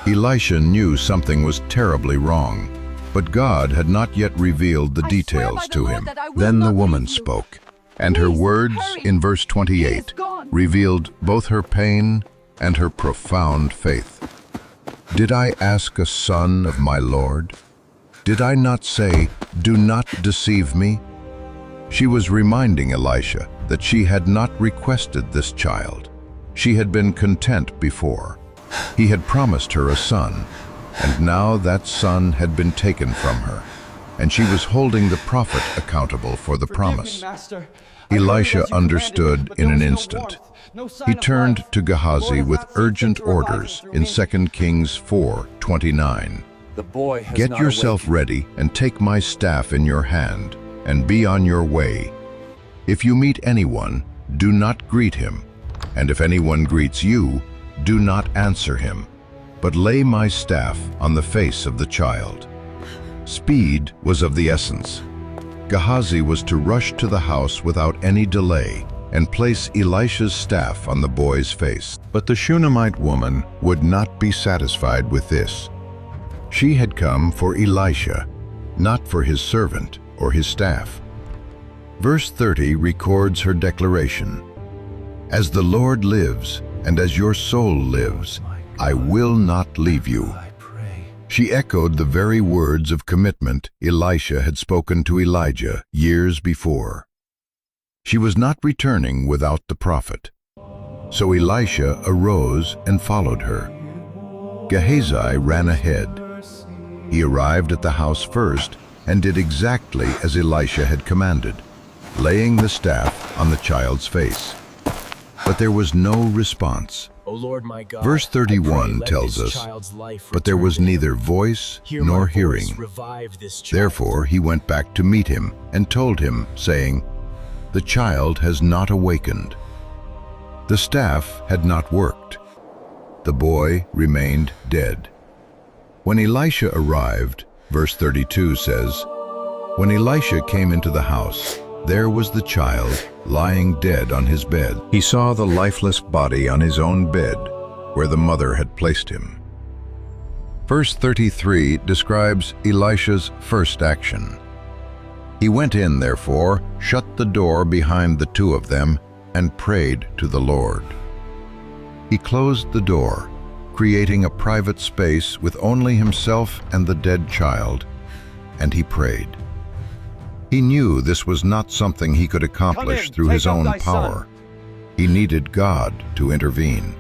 Elisha knew something was terribly wrong, but God had not yet revealed the I swear by details the to Lord him. that I will Then the not woman leave you. spoke, and her Please, words hurry. in verse He 28 is gone. revealed both her pain and her profound faith. "Did I ask a son of my Lord? Did I not say, 'Do not deceive me'?" She was reminding Elisha that she had not requested this child. She had been content before. He had promised her a son, and now that son had been taken from her, and she was holding the prophet accountable for the promise. Master. Elisha understood in an instant. He turned to Gehazi with urgent orders in 2 Kings 4:29. The boy has "Get not yourself awakened. ready and take my staff in your hand, and be on your way. If you meet anyone, do not greet him, and if anyone greets you, do not answer him, but lay my staff on the face of the child." Speed was of the essence. Gehazi was to rush to the house without any delay and place Elisha's staff on the boy's face. But the Shunammite woman would not be satisfied with this. She had come for Elisha, not for his servant or his staff. Verse 30 records her declaration. "As the Lord lives, and as your soul lives, I will not leave you." I pray. She echoed the very words of commitment Elisha had spoken to Elijah years before. She was not returning without the prophet. So Elisha arose and followed her. Gehazi ran ahead. He arrived at the house first and did exactly as Elisha had commanded, laying the staff on the child's face. But there was no response. O Lord my God, Verse I pray, 31 let tells this us, child's life "But there return was to him. neither voice Hear my nor voice, hearing." revive this child. Therefore he went back to meet him and told him, saying, "The child has not awakened." The staff had not worked. The boy remained dead. When Elisha arrived, verse 32 says, "When Elisha came into the house, there was the child lying dead on his bed. He saw the lifeless body on his own bed, where the mother had placed him." Verse 33 describes Elisha's first action. He went in, therefore, shut the door behind the two of them, and prayed to the Lord. He closed the door, creating a private space with only himself and the dead child, and he prayed. He knew this was not something he could accomplish through his own power. He needed God to intervene.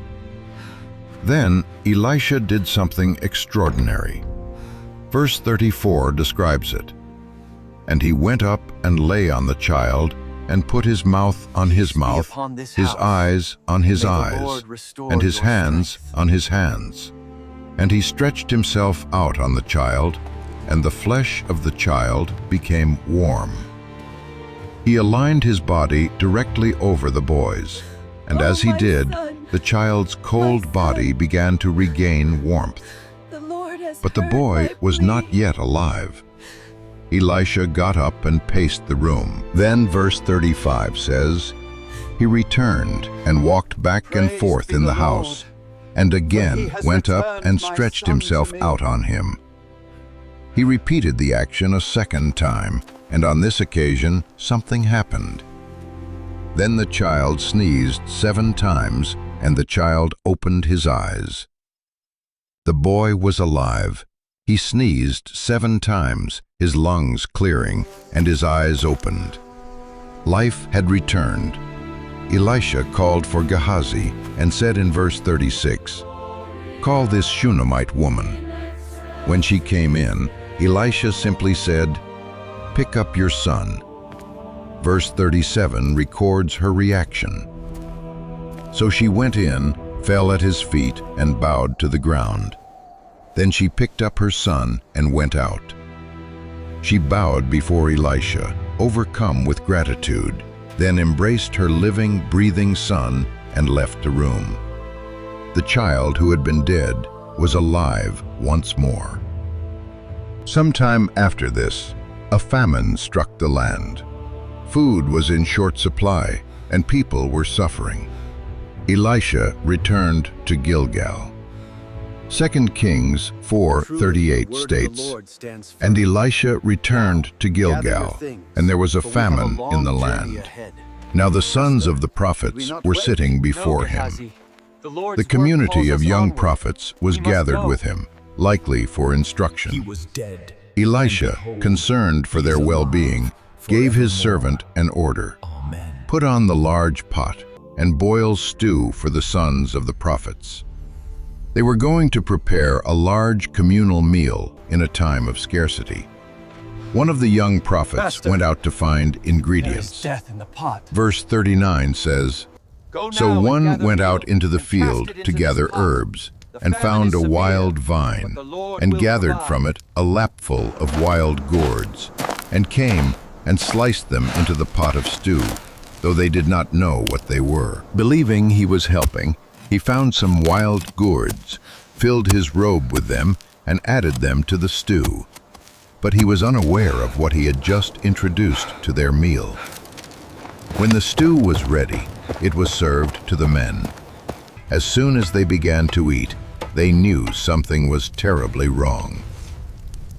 Then Elisha did something extraordinary. Verse 34 describes it. "And he went up and lay on the child, and put his mouth on his mouth, his eyes on his eyes, and his hands on his hands. And he stretched himself out on the child, and the flesh of the child became warm." He aligned his body directly over the boy's, and as he did, the child's cold body began to regain warmth. But the boy was not yet alive. Elisha got up and paced the room. Then verse 35 says, "He returned and walked back and forth in the house, and again went up and stretched himself out on him." He repeated the action a second time, and on this occasion something happened. Then the child sneezed 7 times, and the child opened his eyes. The boy was alive. He sneezed 7 times, his lungs clearing, and his eyes opened. Life had returned. Elisha called for Gehazi and said in verse 36, "Call this Shunammite woman." When she came in, Elisha simply said, "Pick up your son." Verse 37 records her reaction. So she went in, fell at his feet, and bowed to the ground. Then she picked up her son and went out. She bowed before Elisha, overcome with gratitude, then embraced her living, breathing son and left the room. The child who had been dead was alive once more. Sometime after this, a famine struck the land. Food was in short supply, and people were suffering. Elisha returned to Gilgal. 2 Kings 4:38 states, "And Elisha returned to Gilgal, and there was a famine in the land. Now the sons of the prophets were sitting before him." The community of young prophets was gathered with him, likely for instruction. He was dead. Elisha, concerned for their well-being, gave his servant an order. Amen. "Put on the large pot and boil stew for the sons of the prophets." They were going to prepare a large communal meal in a time of scarcity. One of the young prophets Master, went out to find There is ingredients. death in the pot. Verse 39 says, Go "So now and one gather went meal, out into the and cast field it to into gather this pot. herbs, The and famine found is a severe, wild vine, but the Lord and will gathered provide." from it a lapful of wild gourds, and came and sliced them into the pot of stew, though they did not know what they were. Believing he was helping, he found some wild gourds, filled his robe with them, and added them to the stew. But he was unaware of what he had just introduced to their meal. When the stew was ready, it was served to the men. As soon as they began to eat, they knew something was terribly wrong.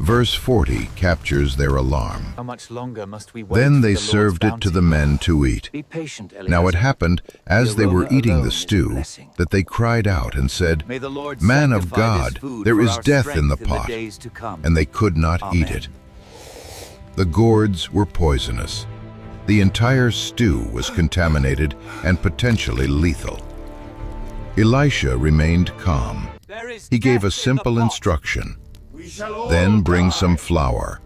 Verse 40 captures their alarm. How much longer must we wait Then for they the Lord's served it to bounty? the men to eat. Be patient, Now it Eliezer. happened, as The they were aroma eating alone the is a stew, blessing. that they cried out and said, May the Lord "Man of sanctify this God, food there for is our death in the strength pot." days to come. And they could not eat Amen. it. The gourds were poisonous. The entire stew was contaminated and potentially lethal. Elisha remained calm. He gave a simple instruction. Then bring some flour.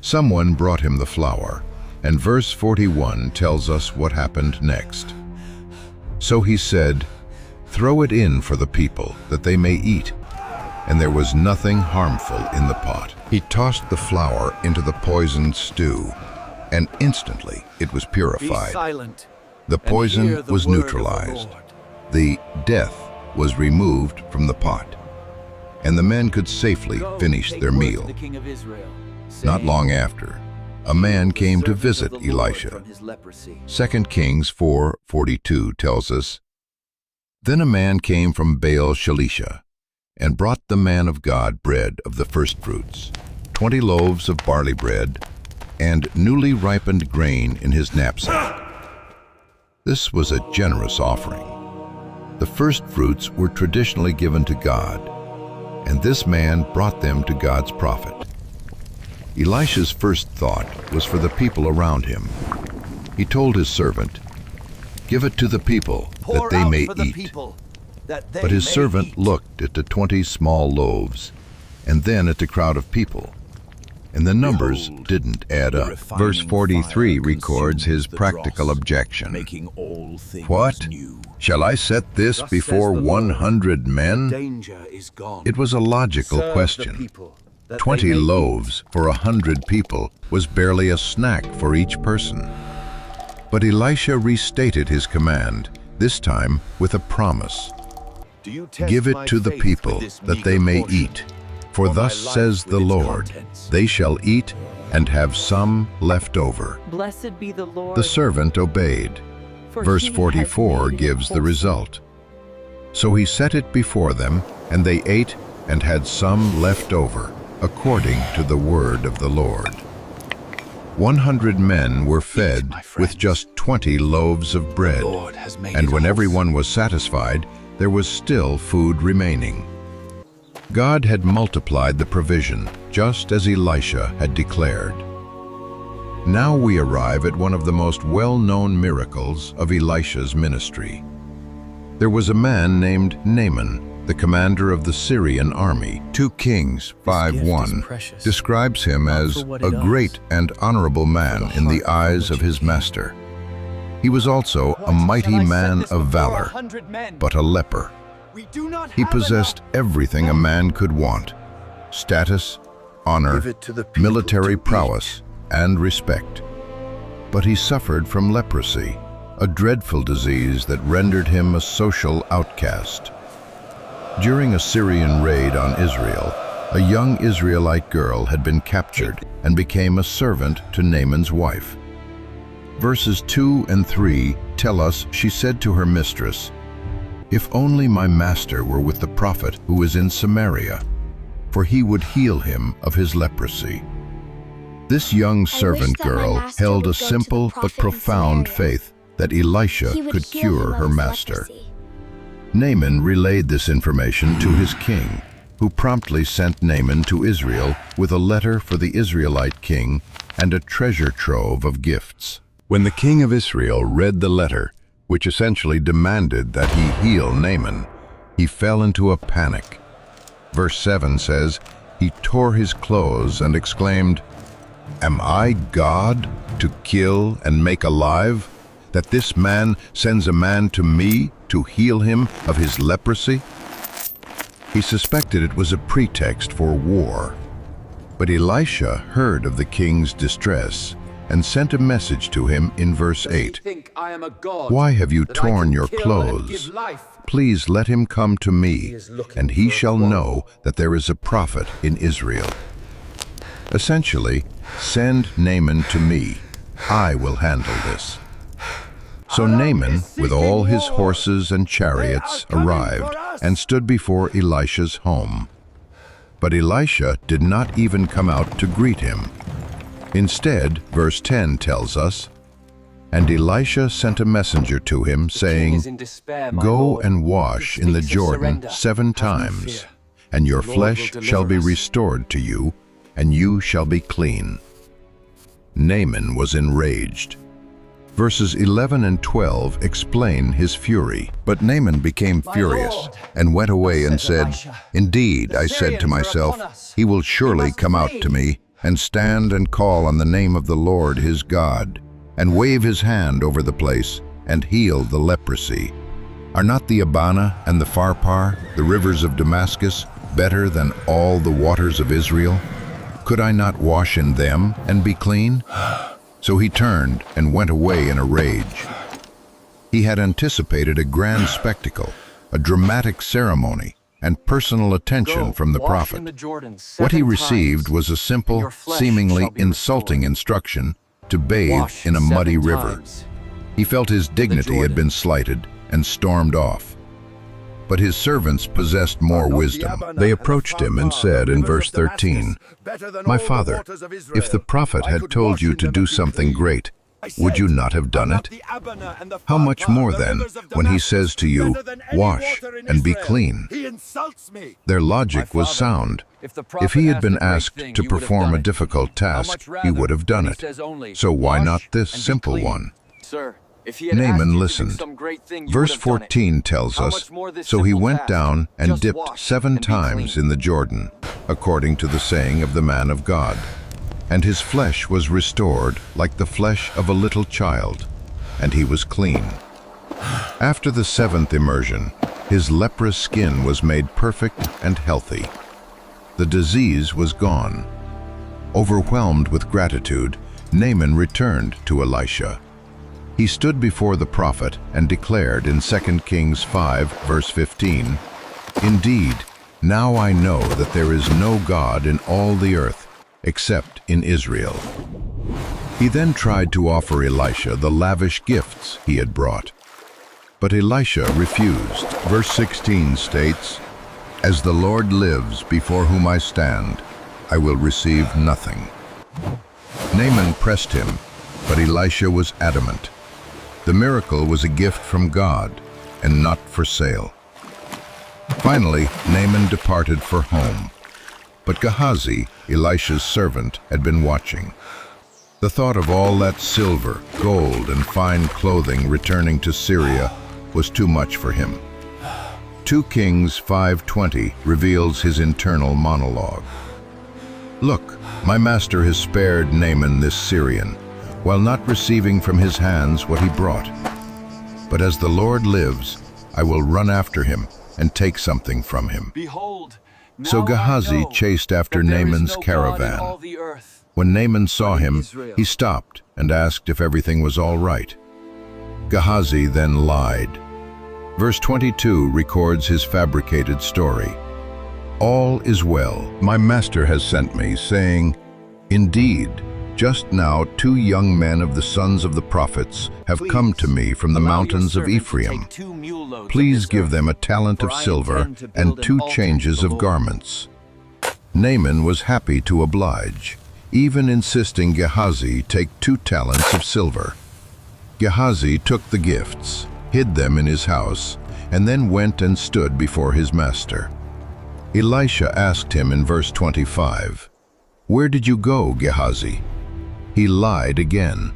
Someone brought him the flour, and verse 41 tells us what happened next. So he said, "Throw it in for the people, that they may eat." And there was nothing harmful in the pot. He tossed the flour into the poisoned stew, and instantly it was Be purified. silent. The and hear poison the was word of the neutralized. Lord. The death was removed from the pot, and the men could safely Go, finish take their word to meal. the king of Israel, Not saying, long after, a man "The came to servant of visit the Lord Elisha. from his leprosy." 2 Kings 4:42 tells us, "Then a man came from Baal Shalisha, and brought the man of God bread of the firstfruits, 20 loaves of barley bread, and newly ripened grain in his knapsack." This was a generous offering. The firstfruits were traditionally given to God, and this man brought them to God's prophet. Elisha's first thought was for the people around him. He told his servant, "Give it to the people, that Pour they out may for the eat." people, that they But his may servant eat. looked at the 20 small loaves, and then at the crowd of people, and the numbers Behold, didn't add up. refining Verse 43 fire records his consumes the practical dross, objection. making all things What? new. Shall I set this Thus before says the 100 men? Danger is gone. It was a logical Serve the question. people, that they 20 may loaves for 100 people was barely a snack for each person. But Elisha restated his command, this time with a promise. Do you test "Give it my to the faith people, with this that they meager may portion, eat. For or my thus life says with the its Lord, contents?" they shall eat and have some left over." Blessed be the Lord. The servant obeyed. for Verse he has 44 made it gives the wholesome. result. So he set it before them, and they ate and had some left over, according to the word of the Lord. 100 men were fed my friends. with just 20 loaves of bread, Lord has made and it when wholesome. everyone was satisfied, there was still food remaining. God had multiplied the provision, just as Elisha had declared. Now we arrive at one of the most well-known miracles of Elisha's ministry. There was a man named Naaman, the commander of the Syrian army. 2 Kings 5:1 precious, describes him not as for what a it does, great and honorable man the in the heart from eyes which of it his came. master. He was also a mighty man of valor, but a leper. He possessed everything a man could want: status, honor, Give it to the people military to prowess, and respect. But he suffered from leprosy, a dreadful disease that rendered him a social outcast. During a Syrian raid on Israel, a young Israelite girl had been captured and became a servant to Naaman's wife. Verses 2 and 3 tell us she said to her mistress, "If only my master were with the prophet who is in Samaria, for he would heal him of his leprosy." This young servant that my girl master held a would go to the simple but prophet in profound Samaria. faith that Elisha He would could heal cure him of her his master. leprosy. Naaman relayed this information to his king, who promptly sent Naaman to Israel with a letter for the Israelite king and a treasure trove of gifts. When the king of Israel read the letter, which essentially demanded that he heal Naaman, he fell into a panic. Verse 7 says, "He tore his clothes and exclaimed, 'Am I God to kill and make alive, that this man sends a man to me to heal him of his leprosy?' He suspected it was a pretext for war. But Elisha heard of the king's distress and sent a message to him in verse 8. "Why have you torn your clothes? Please let him come to me, and he shall know that there is a prophet in Israel." Essentially, send Naaman to me. I will handle this. So Naaman, with all his horses and chariots, arrived and stood before Elisha's home. But Elisha did not even come out to greet him. Instead, verse 10 tells us, "And Elisha sent a messenger to him, saying, 'Go and wash in the Jordan 7 times, and your flesh shall be restored to you, and you shall be clean.'" Naaman was enraged. Verses 11 and 12 explain his fury. But Naaman became furious and went away and said, "Indeed, I said to myself, he will surely come out to me and stand and call on the name of the Lord his God, and wave his hand over the place and heal the leprosy. Are not the Abana and the Pharpar, the rivers of Damascus, better than all the waters of Israel? Could I not wash in them and be clean?" So he turned and went away in a rage. He had anticipated a grand spectacle, a dramatic ceremony, and personal attention from the prophet. What he received was a simple, seemingly insulting instruction to bathe in a muddy river. He felt his dignity had been slighted and stormed off. But his servants possessed more wisdom. They approached him and said in verse 13, "My father, if the prophet had told you to do something great, would you not have done it? How much more then, when he says to you, 'Wash and be clean'?" Their logic was sound. If he had been asked to perform a difficult task, he would have done it. So why not this simple one? Naaman listened. Verse 14 tells us, "So he went down and dipped 7 times in the Jordan, according to the saying of the man of God. And his flesh was restored like the flesh of a little child, and he was clean." After the 7th immersion, his leprous skin was made perfect and healthy. The disease was gone. Overwhelmed with gratitude, Naaman returned to Elisha. He stood before the prophet and declared in 2 Kings 5, verse 15, "Indeed, now I know that there is no God in all the earth except in Israel." He then tried to offer Elisha the lavish gifts he had brought. But Elisha refused. Verse 16 states, "As the Lord lives before whom I stand, I will receive nothing." Naaman pressed him, but Elisha was adamant. The miracle was a gift from God and not for sale. Finally, Naaman departed for home. But Gehazi, Elisha's servant, had been watching. The thought of all that silver, gold, and fine clothing returning to Syria was too much for him. 2 Kings 5:20 reveals his internal monologue. "Look, my master has spared Naaman this Syrian, while not receiving from his hands what he brought. But as the Lord lives, I will run after him and take something from him." So Gehazi chased after Naaman's caravan. When Naaman saw him, he stopped and asked if everything was all right. Gehazi then lied. Verse 22 records his fabricated story. "All is well. My master has sent me, saying, 'Indeed, just now 2 young men of the sons of the prophets have come to me from the mountains of Ephraim. Please give them a talent of silver and 2 changes of garments.'" Naaman was happy to oblige, even insisting Gehazi take 2 talents of silver. Gehazi took the gifts, hid them in his house, and then went and stood before his master. Elisha asked him in verse 25, "Where did you go, Gehazi?" He lied again.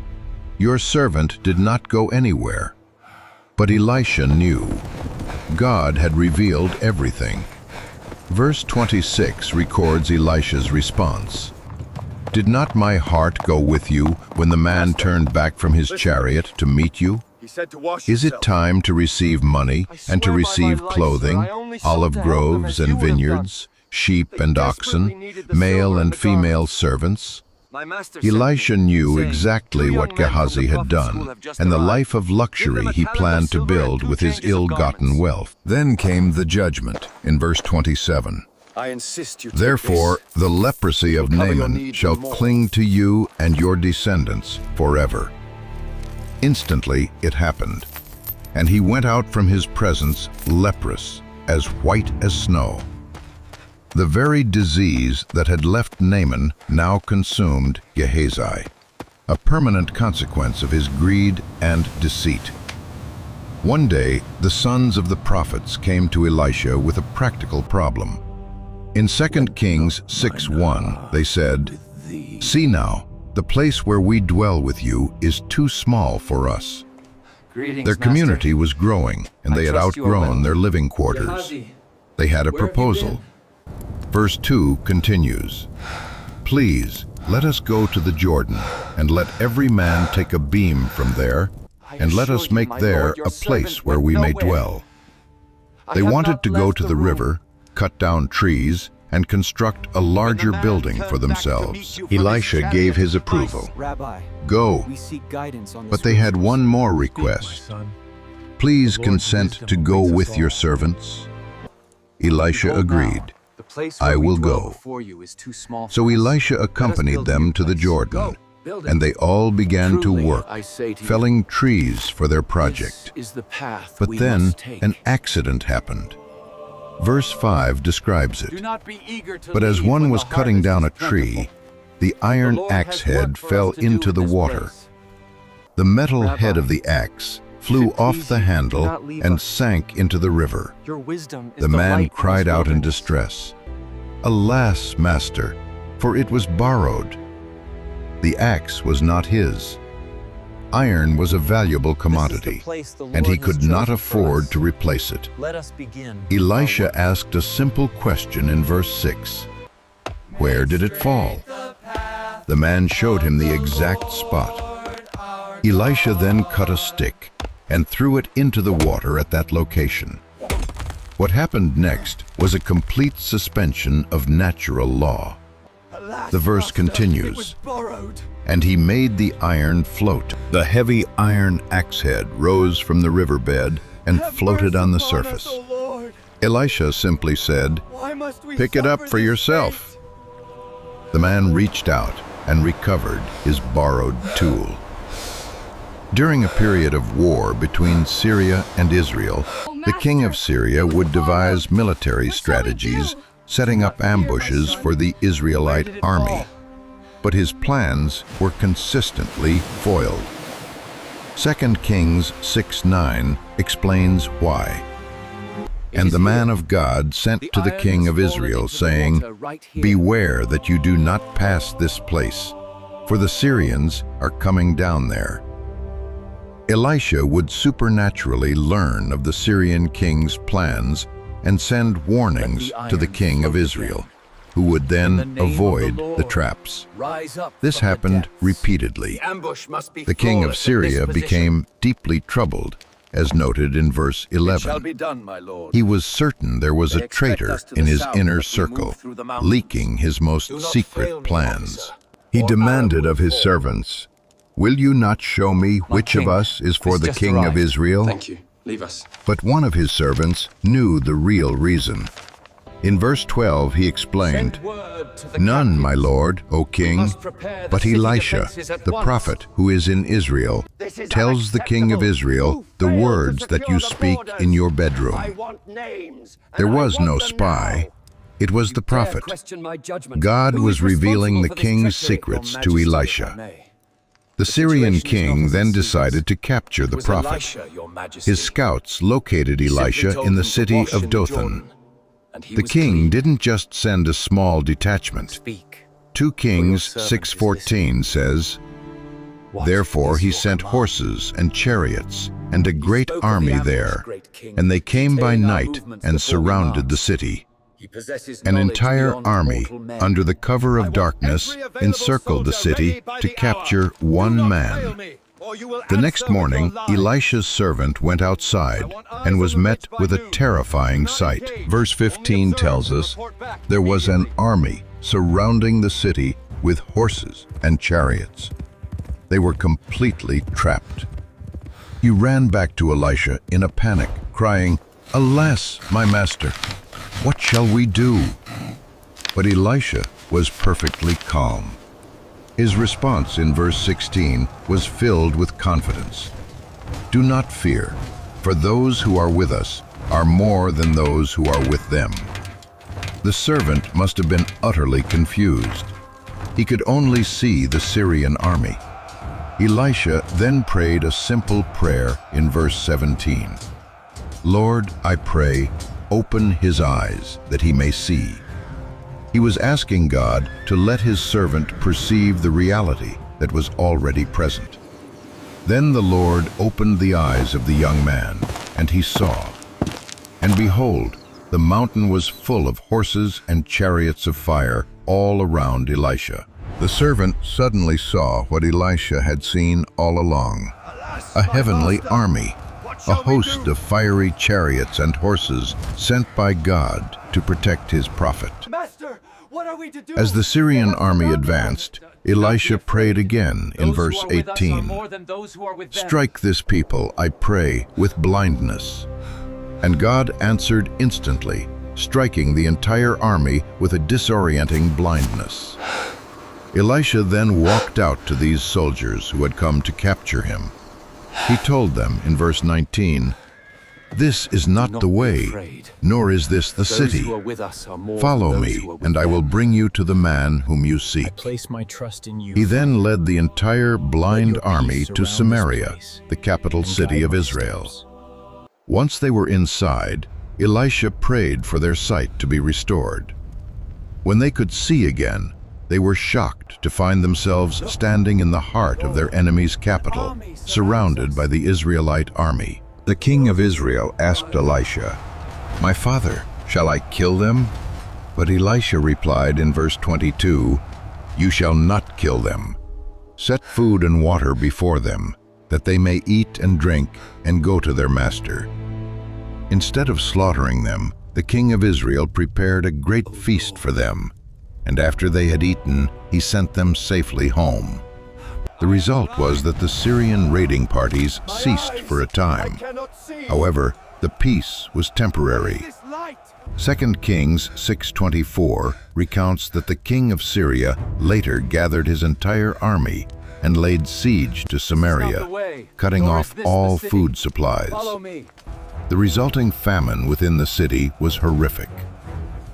"Your servant did not go anywhere." But Elisha knew. God had revealed everything. Verse 26 records Elisha's response. "Did not my heart go with you when the man turned back from his chariot to meet you? Is it time to receive money and to receive clothing, olive groves and vineyards, sheep and oxen, male and female servants?" Elisha knew exactly what Gehazi had done and the life of luxury he planned to build with his ill-gotten wealth. Then came the judgment in verse 27. "Therefore the leprosy of Naaman shall cling to you and your descendants forever." Instantly it happened, and he went out from his presence leprous, as white as snow. The very disease that had left Naaman now consumed Gehazi, a permanent consequence of his greed and deceit. One day, the sons of the prophets came to Elisha with a practical problem. In 2 Kings 6:1, they said, "See now, "The place where we dwell with you is too small for us." Greetings, Their community was growing, and they had trust you are outgrown well. their living quarters. Gehazi, They had a where have you proposal. Verse 2 continues, "Please, let us go to the Jordan, and let every man take a beam from there, and let us make there a place where we may dwell." They wanted to go to the river, cut down trees, and construct a larger building for themselves. Elisha gave his approval. Rabbi, Go. we seek guidance on But this they route. had one more request. "Please consent to go with your servants." Elisha Behold now, agreed. the place "I where we will dwell go." before you is too small So for us. Elisha accompanied them to the Jordan, and they all began to Truly, work, I say to you, felling trees for their project. this is the path But we then must take. an accident happened. Verse 5 describes Do it. not be eager to But as leave one when was the cutting down a harvest is tree, plentiful. the The iron Lord axe has head work for us fell to do into in the this water. place. The metal Rabbi, head of the axe if flew it off please the you, do handle not leave and us. sank into the river. Your wisdom is The man light in cried this out in wilderness. distress, "Alas, master, for it was borrowed." The axe was not his. Iron was a valuable commodity, and he could not afford to replace it. Let us begin. Elisha asked a simple question in verse 6. Where did it fall? The man showed him the exact spot. Elisha then cut a stick and threw it into the water at that location. What happened next was a complete suspension of natural law. The verse continues, "And he made the iron float." The heavy iron axe head rose from the riverbed and floated on the surface. Elisha simply said, "Pick it up for yourself." The man reached out and recovered his borrowed tool. During a period of war between Syria and Israel, the king of Syria would devise military strategies, setting up ambushes for the Israelite army. But his plans were consistently foiled. 2 Kings 6:9 explains why. "And the man of God sent to the king of Israel, saying, Beware that you do not pass this place, for the Syrians are coming down there." Elisha would supernaturally learn of the Syrian king's plans and send warnings to the king of Israel, who would then avoid the traps. This happened repeatedly. The king of Syria became deeply troubled, as noted in verse 11. He was certain there was a traitor in his inner circle, leaking his most secret plans. He demanded of his servants, "Will you not show me which of us is for the king of Israel?" Thank you. Leave us. But one of his servants knew the real reason. In verse 12 he explained, "None, my lord, O king, but Elisha, the prophet who is in Israel, tells the king of Israel the words that you speak in your bedroom." There was no spy. It was the prophet. God was revealing the king's secrets to Elisha. The Syrian king then decided to capture the prophet. His scouts located Elisha in the city of Dothan. The king didn't just send a small detachment. 2 Kings 6:14 says, "Therefore he sent horses and chariots and a great army there, and they came by night and surrounded the city. An entire army, under the cover of darkness, encircled the city to capture one man." The next morning, Elisha's servant went outside and was met with a terrifying sight. Verse 15 tells us, "There was an army surrounding the city with horses and chariots." They were completely trapped. He ran back to Elisha in a panic, crying, "Alas, my master, what shall we do?" But Elisha was perfectly calm. His response in verse 16 was filled with confidence. "Do not fear, for those who are with us are more than those who are with them." The servant must have been utterly confused. He could only see the Syrian army. Elisha then prayed a simple prayer in verse 17. "Lord, I pray, open his eyes that he may see." He was asking God to let his servant perceive the reality that was already present. Then the Lord opened the eyes of the young man, and he saw. And behold, the mountain was full of horses and chariots of fire all around Elisha. The servant suddenly saw what Elisha had seen all along: a heavenly army, a host of fiery chariots and horses sent by God to protect his prophet. Master, what are we to do? As the Syrian army advanced, Elisha prayed again in verse 18, "Strike this people, I pray, with blindness." And God answered instantly, striking the entire army with a disorienting blindness. Elisha then walked out to these soldiers who had come to capture him. He told them in verse 19, "This is not the way, nor is this the city. Follow me, and I will bring you to the man whom you I seek." place my trust in you. He then led the entire blind your army peace to surround this Samaria, place, the capital and city guide of my Israel. steps. Once they were inside, Elisha prayed for their sight to be restored. When they could see again, they were shocked to find themselves standing in the heart of their enemy's capital, surrounded by the Israelite army. The king of Israel asked Elisha, "My father, shall I kill them?" But Elisha replied in verse 22, "You shall not kill them. Set food and water before them, that they may eat and drink and go to their master." Instead of slaughtering them, the king of Israel prepared a great feast for them, and after they had eaten, he sent them safely home. The result was that the Syrian raiding parties ceased for a time. However, the peace was temporary. 2 Kings 6:24 recounts that the king of Syria later gathered his entire army and laid siege to Samaria, cutting off all food supplies. The resulting famine within the city was horrific.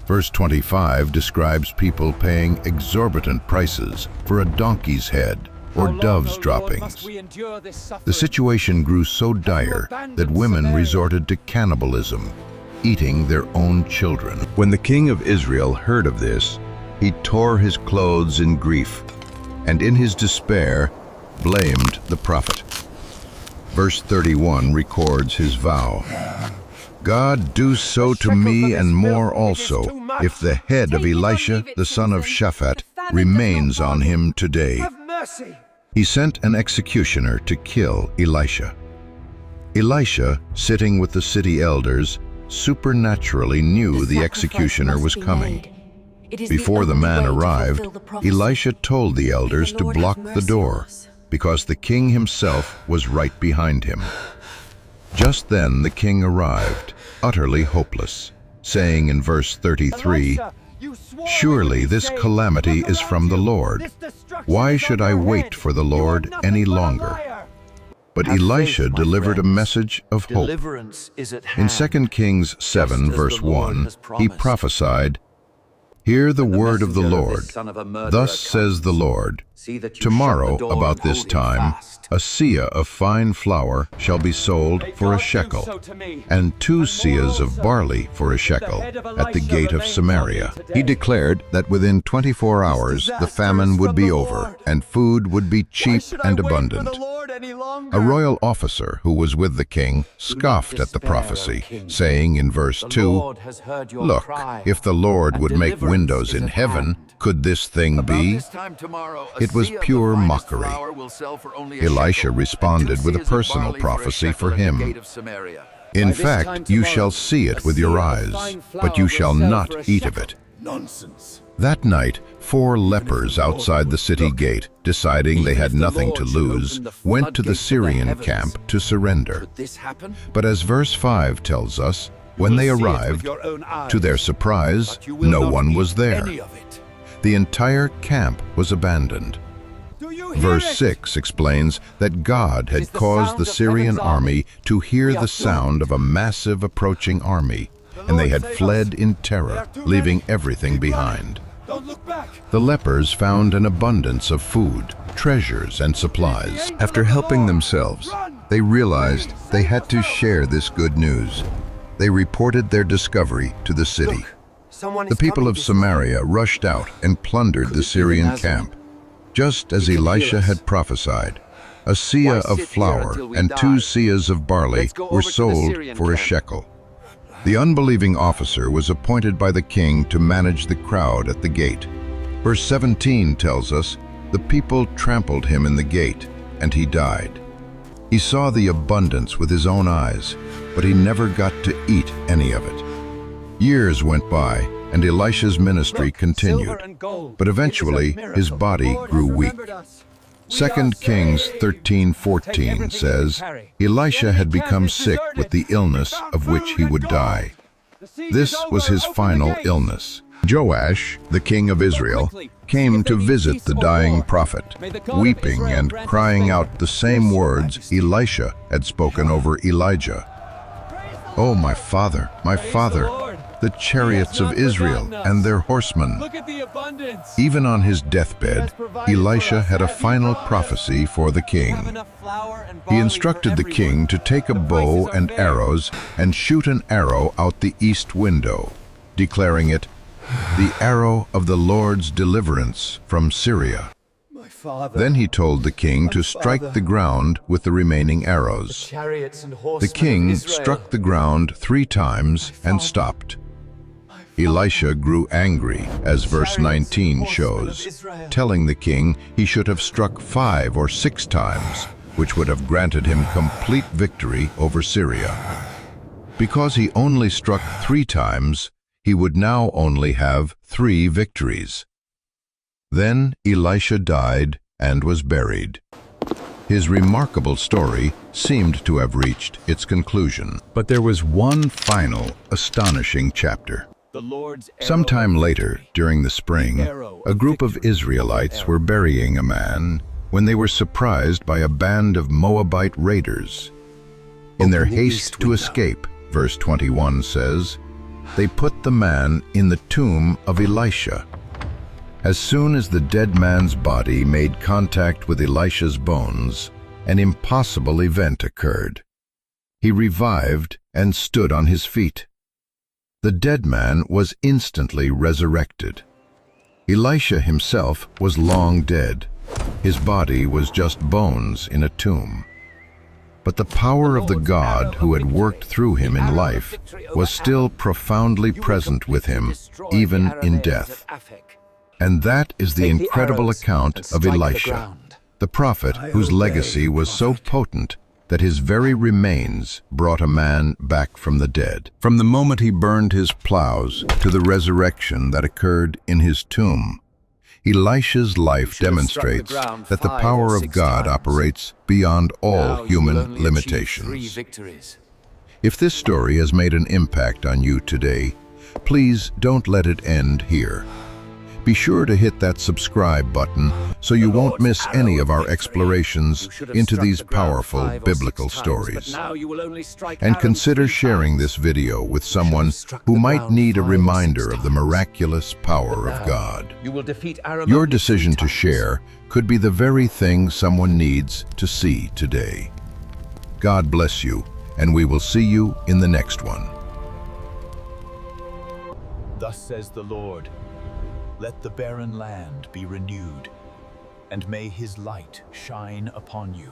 Verse 25 describes people paying exorbitant prices for a donkey's head or dove's droppings. The situation grew so dire that women resorted to cannibalism, eating their own children. When the king of Israel heard of this, he tore his clothes in grief, and in his despair blamed the prophet. Verse 31 records his vow. "God, do so to me and more also, if the head of Elisha the son of Shaphat remains on him today." He sent an executioner to kill Elisha. Elisha, sitting with the city elders, supernaturally knew the executioner was coming. Before the man arrived, Elisha told the elders to block the door, because the king himself was right behind him. Just then the king arrived, utterly hopeless, saying in verse 33, "Surely this calamity is from the Lord. Why should I wait for the Lord any longer?" But Elisha delivered a message of hope. In 2 Kings 7, verse 1, he prophesied, "Hear the word of the Lord. Thus says the Lord, tomorrow about this time, a seah of fine flour shall be sold for a shekel, and 2 seahs of barley for a shekel at the gate of Samaria." He declared that within 24 hours the famine would be over, and food would be cheap and abundant. A royal officer who was with the king scoffed at the prophecy, saying in verse 2, "Look, if the Lord would make windows in heaven, could this thing be?" It was pure mockery. Elisha responded with a personal prophecy for him. "In fact, you shall see it with your eyes, but you shall not eat of it." That night, 4 lepers outside the city gate, deciding they had nothing to lose, went to the Syrian camp to surrender. But as verse 5 tells us, when they arrived, to their surprise, no one was there. The entire camp was abandoned. Verse 6 explains that God had caused the Syrian army to hear the sound of a massive approaching army, and they had fled in terror, leaving everything behind. The lepers found an abundance of food, treasures, and supplies. After helping themselves, they realized they had to share this good news. They reported their discovery to the city. The people of Samaria rushed out and plundered the Syrian camp. Just as Elisha had prophesied, a seah of flour and 2 seahs of barley were sold for a shekel. The unbelieving officer was appointed by the king to manage the crowd at the gate. Verse 17 tells us, the people trampled him in the gate, and he died. He saw the abundance with his own eyes, but he never got to eat any of it. Years went by, and Elisha's ministry continued, but eventually his body grew weak. 2 Kings 13:14 says, Elisha had become sick with the illness of which he would die. This was his final illness. Joash, the king of Israel, came to visit the dying prophet, weeping and crying out the same words Elisha had spoken over Elijah. "Oh, my father, the chariots of Israel and their horsemen." Look at the abundance. Even on his deathbed, Elisha had a final prophecy for the king. He instructed the king to take a bow and arrows and shoot an arrow out the east window, declaring it, "The arrow of the Lord's deliverance from Syria." My father. Then he told the king to strike the ground with the remaining arrows. Chariots and The horsemen of king Israel. struck the ground 3 times and stopped. Elisha grew angry, as verse 19 shows, telling the king he should have struck 5 or 6 times, which would have granted him complete victory over Syria. Because he only struck 3 times, he would now only have 3 victories. Then Elisha died and was buried. His remarkable story seemed to have reached its conclusion. But there was one final, astonishing chapter. The Lord's arrow Sometime of later, victory. during the spring, a group of Israelites were burying a man when they were surprised by a band of Moabite raiders. In their haste to escape, verse 21 says, they put the man in the tomb of Elisha. As soon as the dead man's body made contact with Elisha's bones, an impossible event occurred. He revived and stood on his feet. The dead man was instantly resurrected. Elisha himself was long dead. His body was just bones in a tomb. But the power of the God who had worked through him in life was still profoundly present with him, even in death. And that is the incredible account of Elisha, the prophet whose legacy was so potent that his very remains brought a man back from the dead. From the moment he burned his plows to the resurrection that occurred in his tomb, Elisha's life demonstrates that the power of God operates beyond all human limitations. If this story has made an impact on you today, please don't let it end here. Be sure to hit that subscribe button so you won't miss any of our explorations into these powerful biblical stories. And consider sharing this video with someone who might need a reminder of the miraculous power of God. Your decision to share could be the very thing someone needs to see today. God bless you, and we will see you in the next one. Thus says the Lord, let the barren land be renewed, and may his light shine upon you.